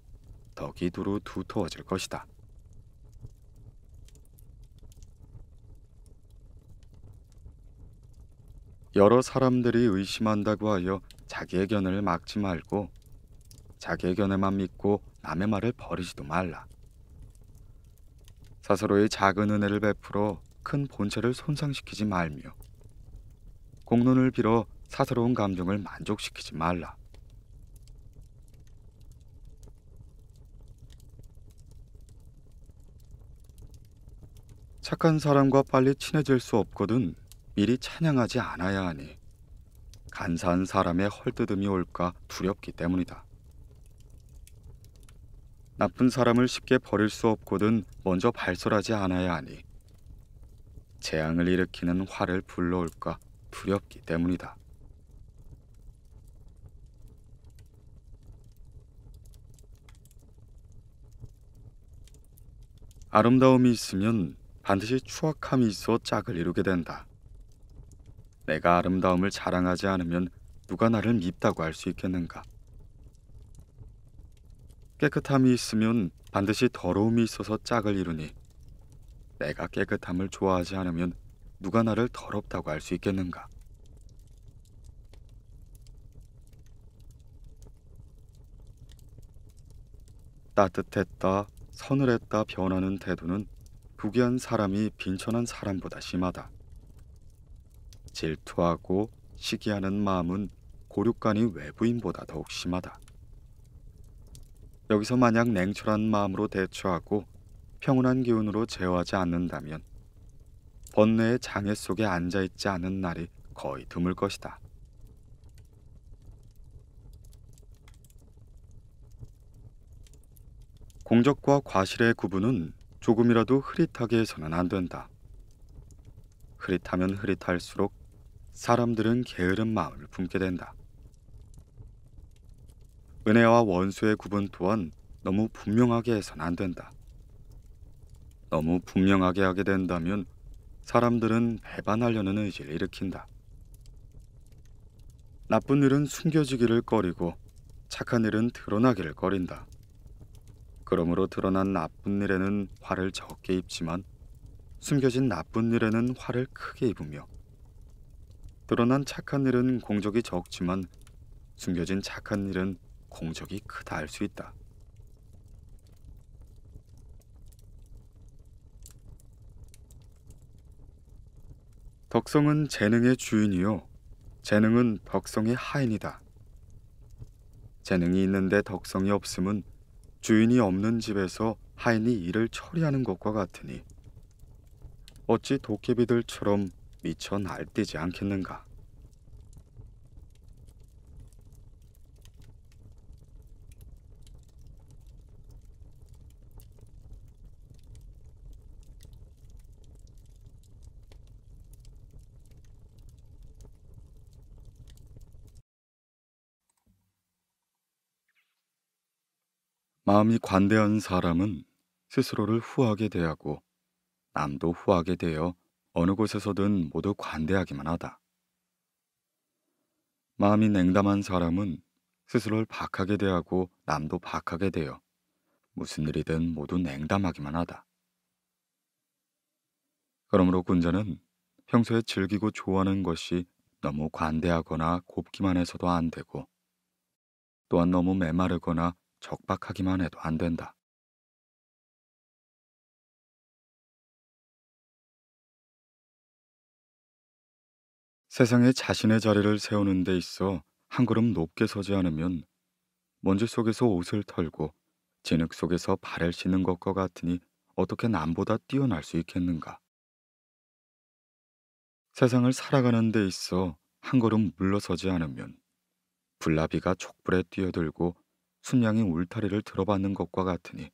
덕이 두루 두터워질 것이다. 여러 사람들이 의심한다고 하여 자기의 견해를 막지 말고 자기의 견해만 믿고 남의 말을 버리지도 말라. 스스로의 작은 은혜를 베풀어 큰 본체를 손상시키지 말며 공론을 빌어 사사로운 감정을 만족시키지 말라. 착한 사람과 빨리 친해질 수 없거든 미리 찬양하지 않아야 하니 간사한 사람의 헐뜯음이 올까 두렵기 때문이다. 나쁜 사람을 쉽게 버릴 수 없거든 먼저 발설하지 않아야 하니 재앙을 일으키는 화를 불러올까 두렵기 때문이다. 아름다움이 있으면 반드시 추악함이 있어 짝을 이루게 된다. 내가 아름다움을 자랑하지 않으면 누가 나를 밉다고 할 수 있겠는가? 깨끗함이 있으면 반드시 더러움이 있어서 짝을 이루니 내가 깨끗함을 좋아하지 않으면 누가 나를 더럽다고 할 수 있겠는가? 따뜻했다, 서늘했다 변하는 태도는 부귀한 사람이 빈천한 사람보다 심하다. 질투하고 시기하는 마음은 고륙간이 외부인보다 더욱 심하다. 여기서 만약 냉철한 마음으로 대처하고 평온한 기운으로 제어하지 않는다면 번뇌의 장애 속에 앉아있지 않은 날이 거의 드물 것이다. 공적과 과실의 구분은 조금이라도 흐릿하게 해서는 안 된다. 흐릿하면 흐릿할수록 사람들은 게으른 마음을 품게 된다. 은혜와 원수의 구분 또한 너무 분명하게 해서는 안 된다. 너무 분명하게 하게 된다면 사람들은 배반하려는 의지를 일으킨다. 나쁜 일은 숨겨지기를 꺼리고 착한 일은 드러나기를 꺼린다. 그러므로 드러난 나쁜 일에는 화를 적게 입지만 숨겨진 나쁜 일에는 화를 크게 입으며 드러난 착한 일은 공적이 적지만 숨겨진 착한 일은 공적이 크다 할 수 있다. 덕성은 재능의 주인이요 재능은 덕성의 하인이다. 재능이 있는데 덕성이 없음은 주인이 없는 집에서 하인이 일을 처리하는 것과 같으니 어찌 도깨비들처럼 미쳐 날뛰지 않겠는가? 마음이 관대한 사람은 스스로를 후하게 대하고 남도 후하게 되어 어느 곳에서든 모두 관대하기만 하다. 마음이 냉담한 사람은 스스로를 박하게 대하고 남도 박하게 되어 무슨 일이든 모두 냉담하기만 하다. 그러므로 군자는 평소에 즐기고 좋아하는 것이 너무 관대하거나 곱기만 해서도 안 되고 또한 너무 메마르거나 적박하기만 해도 안 된다. 세상에 자신의 자리를 세우는 데 있어 한 걸음 높게 서지 않으면 먼지 속에서 옷을 털고 진흙 속에서 발을 씻는 것과 같으니 어떻게 남보다 뛰어날 수 있겠는가? 세상을 살아가는 데 있어 한 걸음 물러서지 않으면 불나비가 촉불에 뛰어들고 순양이 울타리를 들어받는 것과 같으니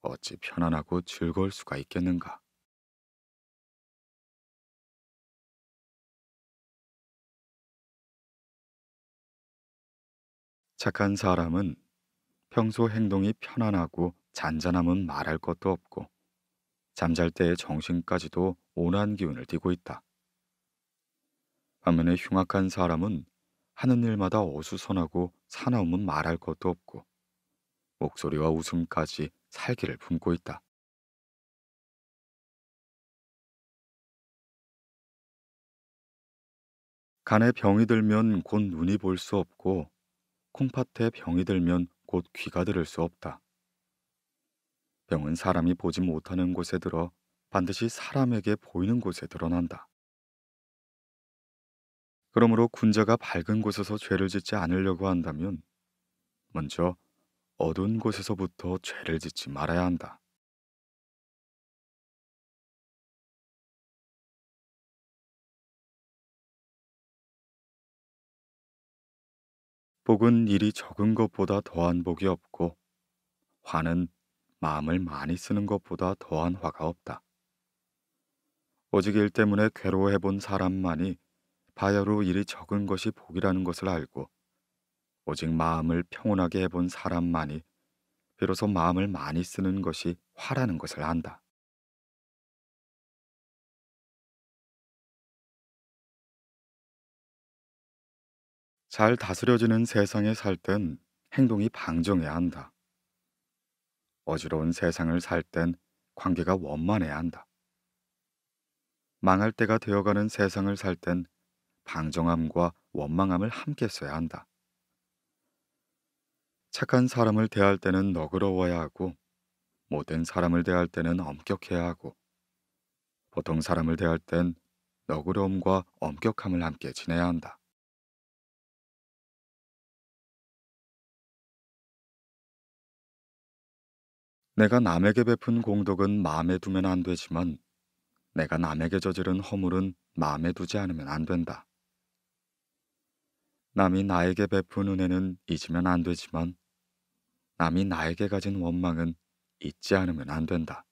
어찌 편안하고 즐거울 수가 있겠는가? 착한 사람은 평소 행동이 편안하고 잔잔함은 말할 것도 없고 잠잘 때의 정신까지도 온화한 기운을 띠고 있다. 반면에 흉악한 사람은 하는 일마다 어수선하고 사나움은 말할 것도 없고 목소리와 웃음까지 살기를 품고 있다. 간에 병이 들면 곧 눈이 볼 수 없고 콩팥에 병이 들면 곧 귀가 들을 수 없다. 병은 사람이 보지 못하는 곳에 들어 반드시 사람에게 보이는 곳에 드러난다. 그러므로 군자가 밝은 곳에서 죄를 짓지 않으려고 한다면 먼저 어두운 곳에서부터 죄를 짓지 말아야 한다. 복은 일이 적은 것보다 더한 복이 없고 화는 마음을 많이 쓰는 것보다 더한 화가 없다. 오직 일 때문에 괴로워해 본 사람만이 바야로 일이 적은 것이 복이라는 것을 알고 오직 마음을 평온하게 해본 사람만이 비로소 마음을 많이 쓰는 것이 화라는 것을 안다. 잘 다스려지는 세상에 살 땐 행동이 방종해야 한다. 어지러운 세상을 살 땐 관계가 원만해야 한다. 망할 때가 되어가는 세상을 살 땐 방정함과 원망함을 함께 써야 한다. 착한 사람을 대할 때는 너그러워야 하고 못된 사람을 대할 때는 엄격해야 하고 보통 사람을 대할 땐 너그러움과 엄격함을 함께 지내야 한다. 내가 남에게 베푼 공덕은 마음에 두면 안 되지만 내가 남에게 저지른 허물은 마음에 두지 않으면 안 된다. 남이 나에게 베푼 은혜는 잊으면 안 되지만 남이 나에게 가진 원망은 잊지 않으면 안 된다.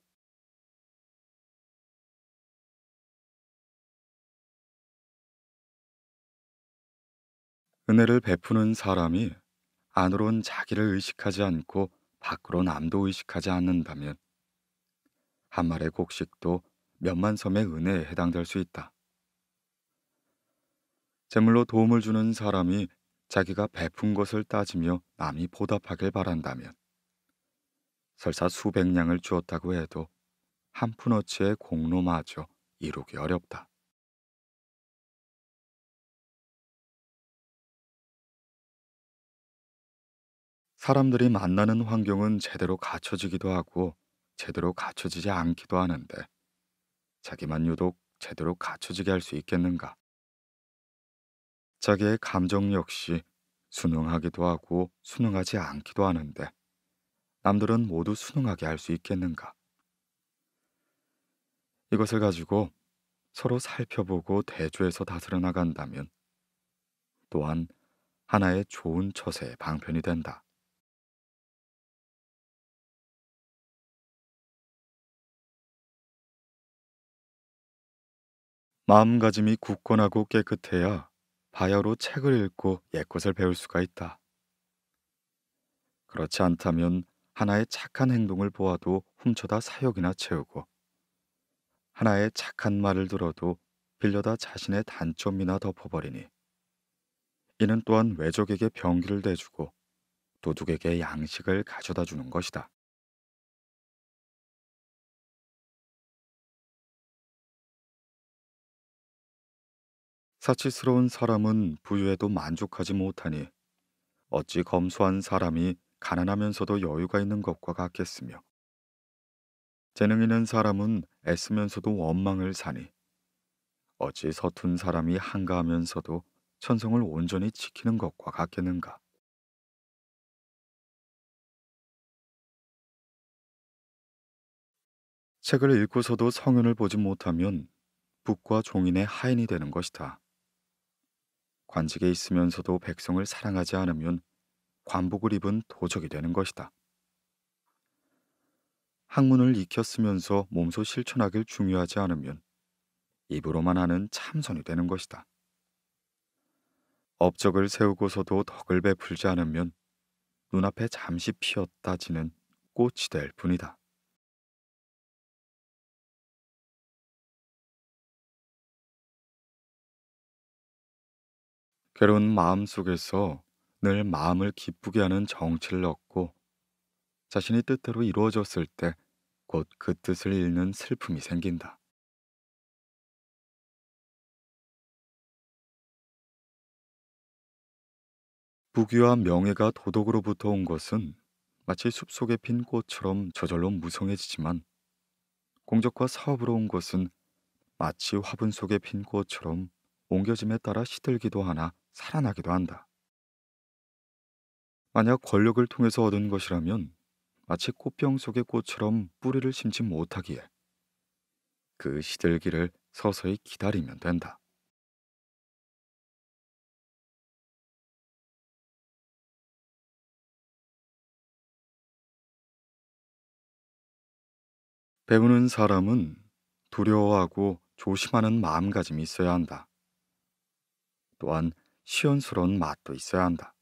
은혜를 베푸는 사람이 안으론 자기를 의식하지 않고 밖으로 남도 의식하지 않는다면 한 말의 곡식도 몇만 섬의 은혜에 해당될 수 있다. 제물로 도움을 주는 사람이 자기가 베푼 것을 따지며 남이 보답하길 바란다면 설사 수백 냥을 주었다고 해도 한 푼어치의 공로마저 이루기 어렵다. 사람들이 만나는 환경은 제대로 갖춰지기도 하고 제대로 갖춰지지 않기도 하는데 자기만 유독 제대로 갖춰지게 할 수 있겠는가? 자기의 감정 역시 순응하기도 하고 순응하지 않기도 하는데 남들은 모두 순응하게 할 수 있겠는가? 이것을 가지고 서로 살펴보고 대조해서 다스려 나간다면 또한 하나의 좋은 처세의 방편이 된다. 마음가짐이 굳건하고 깨끗해야 바야로 책을 읽고 옛것을 배울 수가 있다. 그렇지 않다면 하나의 착한 행동을 보아도 훔쳐다 사욕이나 채우고 하나의 착한 말을 들어도 빌려다 자신의 단점이나 덮어버리니 이는 또한 외적에게 병기를 대주고 도둑에게 양식을 가져다 주는 것이다. 사치스러운 사람은 부유에도 만족하지 못하니 어찌 검소한 사람이 가난하면서도 여유가 있는 것과 같겠으며 재능 있는 사람은 애쓰면서도 원망을 사니 어찌 서툰 사람이 한가하면서도 천성을 온전히 지키는 것과 같겠는가. 책을 읽고서도 성현을 보지 못하면 북과 종인의 하인이 되는 것이다. 관직에 있으면서도 백성을 사랑하지 않으면 관복을 입은 도적이 되는 것이다. 학문을 익혔으면서 몸소 실천하길 중요하지 않으면 입으로만 하는 참선이 되는 것이다. 업적을 세우고서도 덕을 베풀지 않으면 눈앞에 잠시 피었다 지는 꽃이 될 뿐이다. 괴로운 마음 속에서 늘 마음을 기쁘게 하는 정치를 얻고 자신이 뜻대로 이루어졌을 때 곧 그 뜻을 잃는 슬픔이 생긴다. 부귀와 명예가 도덕으로부터 온 것은 마치 숲속에 핀 꽃처럼 저절로 무성해지지만 공적과 사업으로 온 것은 마치 화분 속에 핀 꽃처럼 옮겨짐에 따라 시들기도 하나 살아나기도 한다. 만약 권력을 통해서 얻은 것이라면 마치 꽃병 속의 꽃처럼 뿌리를 심지 못하기에 그 시들기를 서서히 기다리면 된다. 배우는 사람은 두려워하고 조심하는 마음가짐이 있어야 한다. 또한 시원스러운 맛도 있어야 한다.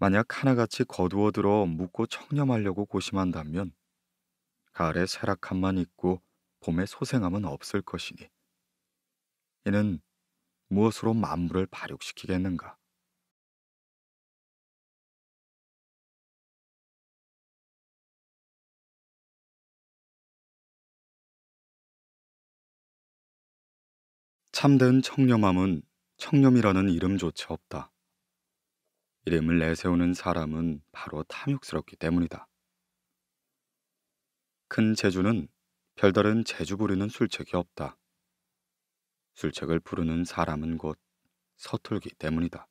만약 하나같이 거두어들어 묻고 청렴하려고 고심한다면 가을의 쇠락함만 있고 봄의 소생함은 없을 것이니 이는 무엇으로 만물을 발육시키겠는가? 참된 청렴함은 청렴이라는 이름조차 없다. 이름을 내세우는 사람은 바로 탐욕스럽기 때문이다. 큰 재주는 별다른 재주 부리는 술책이 없다. 술책을 부르는 사람은 곧 서툴기 때문이다.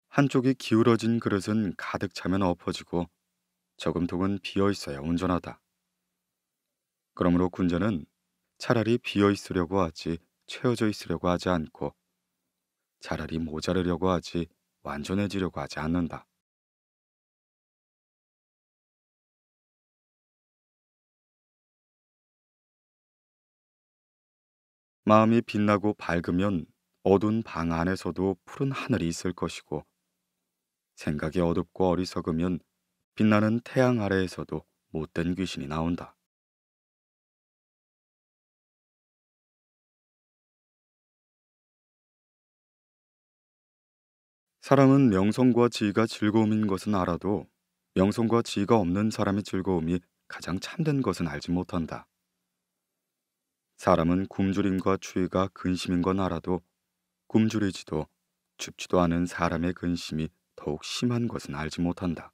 한쪽이 기울어진 그릇은 가득 차면 엎어지고 저금통은 비어 있어야 온전하다. 그러므로 군자는 차라리 비어 있으려고 하지 채워져 있으려고 하지 않고 차라리 모자르려고 하지 완전해지려고 하지 않는다. 마음이 빛나고 밝으면 어두운 방 안에서도 푸른 하늘이 있을 것이고 생각이 어둡고 어리석으면 빛나는 태양 아래에서도 못된 귀신이 나온다. 사람은 명성과 지위가 즐거움인 것은 알아도 명성과 지위가 없는 사람의 즐거움이 가장 참된 것은 알지 못한다. 사람은 굶주림과 추위가 근심인 건 알아도 굶주리지도 춥지도 않은 사람의 근심이 더욱 심한 것은 알지 못한다.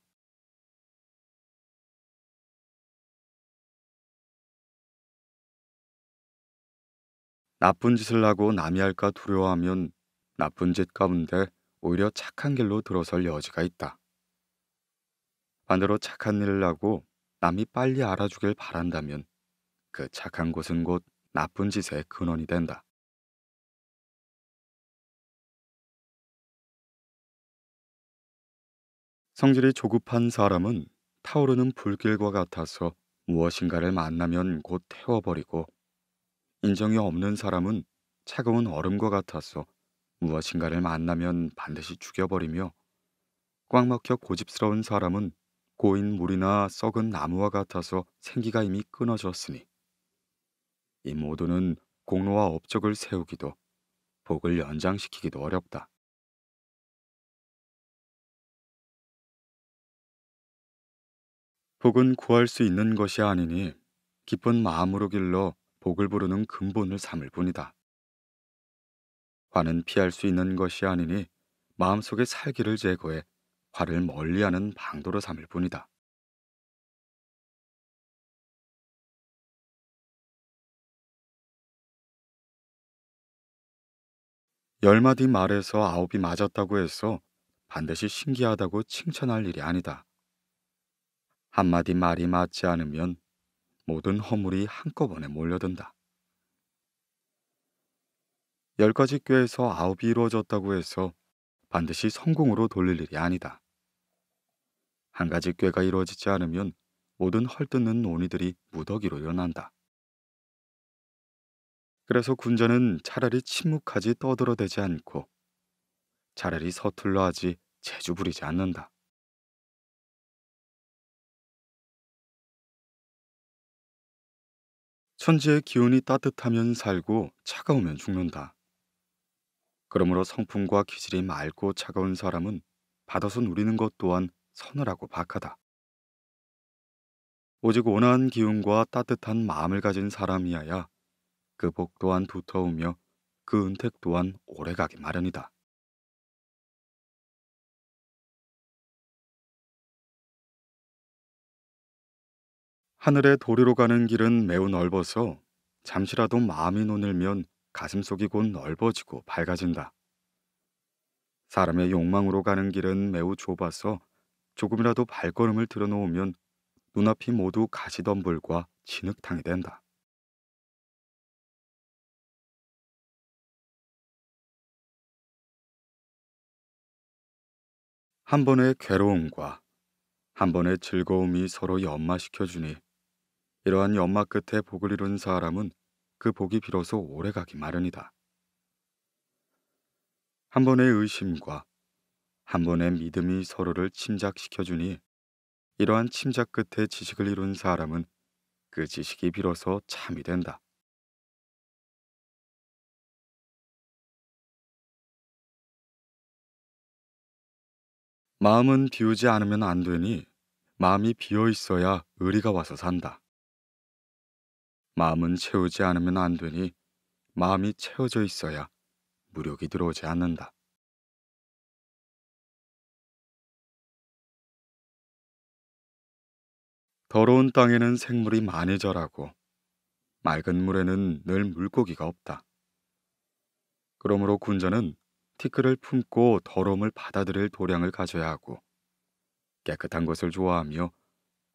나쁜 짓을 하고 남이 할까 두려워하면 나쁜 짓 가운데 오히려 착한 길로 들어설 여지가 있다. 반대로 착한 일을 하고 남이 빨리 알아주길 바란다면 그 착한 곳은 곧 나쁜 짓의 근원이 된다. 성질이 조급한 사람은 타오르는 불길과 같아서 무엇인가를 만나면 곧 태워버리고 인정이 없는 사람은 차가운 얼음과 같아서 무엇인가를 만나면 반드시 죽여버리며 꽉 막혀 고집스러운 사람은 고인 물이나 썩은 나무와 같아서 생기가 이미 끊어졌으니 이 모두는 공로와 업적을 세우기도 복을 연장시키기도 어렵다. 복은 구할 수 있는 것이 아니니 기쁜 마음으로 길러 복을 부르는 근본을 삼을 뿐이다. 화는 피할 수 있는 것이 아니니 마음속의 살기를 제거해 화를 멀리하는 방도로 삼을 뿐이다. 열 마디 말에서 아홉이 맞았다고 해서 반드시 신기하다고 칭찬할 일이 아니다. 한마디 말이 맞지 않으면 모든 허물이 한꺼번에 몰려든다. 열 가지 꾀에서 아홉이 이루어졌다고 해서 반드시 성공으로 돌릴 일이 아니다. 한 가지 꾀가 이루어지지 않으면 모든 헐뜯는 논의들이 무더기로 일어난다. 그래서 군자는 차라리 침묵하지 떠들어대지 않고 차라리 서툴러 하지 재주 부리지 않는다. 천지의 기운이 따뜻하면 살고 차가우면 죽는다. 그러므로 성품과 기질이 맑고 차가운 사람은 받아서 누리는 것 또한 서늘하고 박하다. 오직 온화한 기운과 따뜻한 마음을 가진 사람이야야 그 복 또한 두터우며 그 은택 또한 오래가기 마련이다. 하늘의 도리로 가는 길은 매우 넓어서 잠시라도 마음이 논을면 가슴속이 곧 넓어지고 밝아진다. 사람의 욕망으로 가는 길은 매우 좁아서 조금이라도 발걸음을 들어놓으면 눈앞이 모두 가시덤불과 진흙탕이 된다. 한 번의 괴로움과 한 번의 즐거움이 서로 연마시켜주니 이러한 연마 끝에 복을 이룬 사람은 그 복이 비로소 오래가기 마련이다. 한 번의 의심과 한 번의 믿음이 서로를 침작시켜주니 이러한 침작 끝에 지식을 이룬 사람은 그 지식이 비로소 참이 된다. 마음은 비우지 않으면 안 되니 마음이 비어 있어야 의리가 와서 산다. 마음은 채우지 않으면 안 되니 마음이 채워져 있어야 무력이 들어오지 않는다. 더러운 땅에는 생물이 많이 자라고 맑은 물에는 늘 물고기가 없다. 그러므로 군자는 티끌을 품고 더러움을 받아들일 도량을 가져야 하고 깨끗한 것을 좋아하며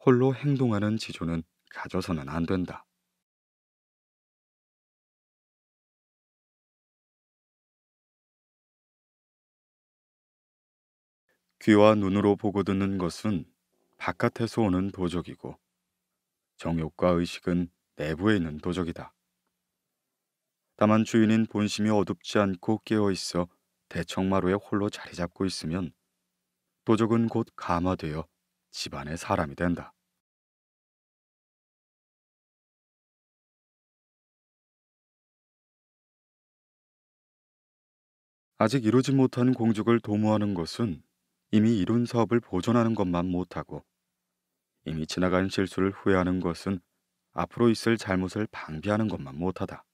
홀로 행동하는 지조는 가져서는 안 된다. 귀와 눈으로 보고 듣는 것은 바깥에서 오는 도적이고 정욕과 의식은 내부에 있는 도적이다. 다만 주인인 본심이 어둡지 않고 깨어 있어 대청마루에 홀로 자리 잡고 있으면 도적은 곧 감화되어 집안의 사람이 된다. 아직 이루지 못한 공적을 도모하는 것은 이미 이룬 사업을 보존하는 것만 못하고 이미 지나간 실수를 후회하는 것은 앞으로 있을 잘못을 방비하는 것만 못하다.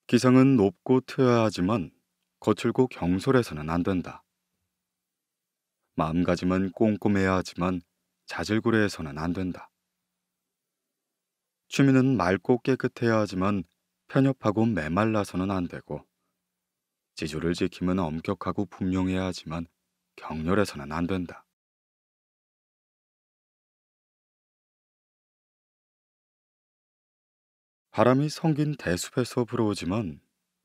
기상은 높고 트여야 하지만 거칠고 경솔해서는 안 된다. 마음가짐은 꼼꼼해야 하지만 자질구레해서는 안 된다. 취미는 맑고 깨끗해야 하지만 편협하고 메말라서는 안 되고 지조를 지킴은 엄격하고 분명해야 하지만 격렬해서는 안 된다. 바람이 성긴 대숲에서 불어오지만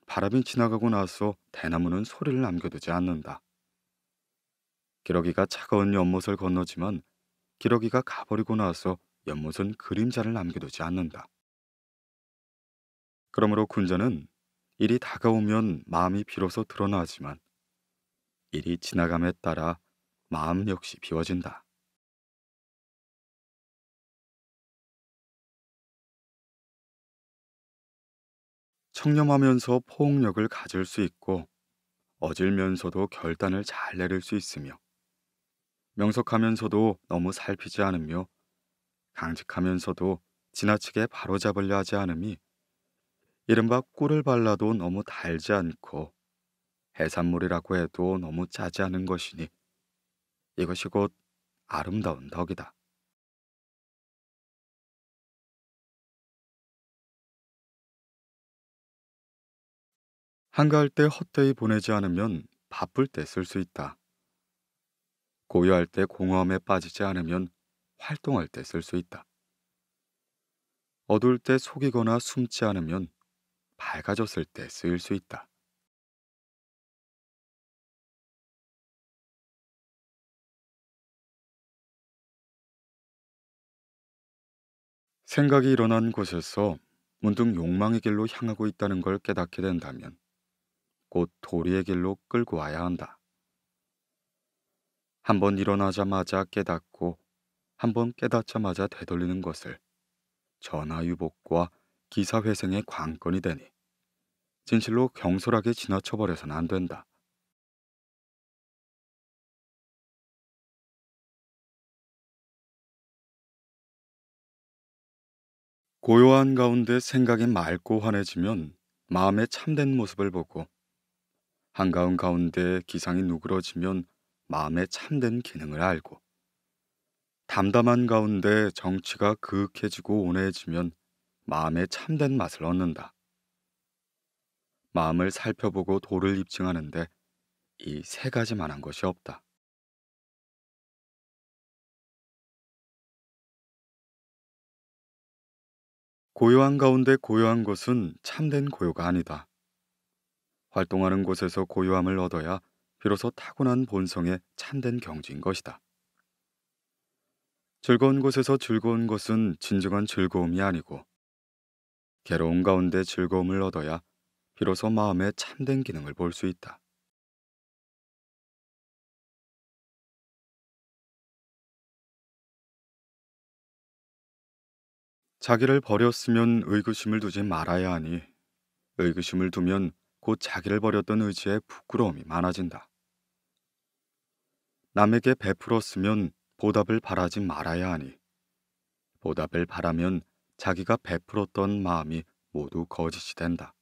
바람이 지나가고 나서 대나무는 소리를 남겨두지 않는다. 기러기가 차가운 연못을 건너지만 기러기가 가버리고 나서 연못은 그림자를 남겨두지 않는다. 그러므로 군자는 일이 다가오면 마음이 비로소 드러나지만 일이 지나감에 따라 마음 역시 비워진다. 청렴하면서 포용력을 가질 수 있고 어질면서도 결단을 잘 내릴 수 있으며 명석하면서도 너무 살피지 않으며 강직하면서도 지나치게 바로잡으려 하지 않음이 이른바 꿀을 발라도 너무 달지 않고 해산물이라고 해도 너무 짜지 않은 것이니 이것이 곧 아름다운 덕이다. 한가할 때 헛되이 보내지 않으면 바쁠 때 쓸 수 있다. 고요할 때 공허함에 빠지지 않으면 활동할 때 쓸 수 있다. 어두울 때 속이거나 숨지 않으면 밝아졌을 때 쓰일 수 있다. 생각이 일어난 곳에서 문득 욕망의 길로 향하고 있다는 걸 깨닫게 된다면 곧 도리의 길로 끌고 와야 한다. 한번 일어나자마자 깨닫고 한번 깨닫자마자 되돌리는 것을 전화유복과 기사회생의 관건이 되니 진실로 경솔하게 지나쳐버려서는 안 된다. 고요한 가운데 생각이 맑고 환해지면 마음의 참된 모습을 보고, 한가운 가운데 기상이 누그러지면 마음의 참된 기능을 알고, 담담한 가운데 정치가 그윽해지고 온화해지면 마음의 참된 맛을 얻는다. 마음을 살펴보고 도를 입증하는데 이 세 가지만한 것이 없다. 고요한 가운데 고요한 것은 참된 고요가 아니다. 활동하는 곳에서 고요함을 얻어야 비로소 타고난 본성의 참된 경지인 것이다. 즐거운 곳에서 즐거운 것은 진정한 즐거움이 아니고, 괴로운 가운데 즐거움을 얻어야 비로소 마음의 참된 기능을 볼 수 있다. 자기를 버렸으면 의구심을 두지 말아야 하니, 의구심을 두면 곧 자기를 버렸던 의지에 부끄러움이 많아진다. 남에게 베풀었으면 보답을 바라지 말아야 하니, 보답을 바라면 자기가 베풀었던 마음이 모두 거짓이 된다.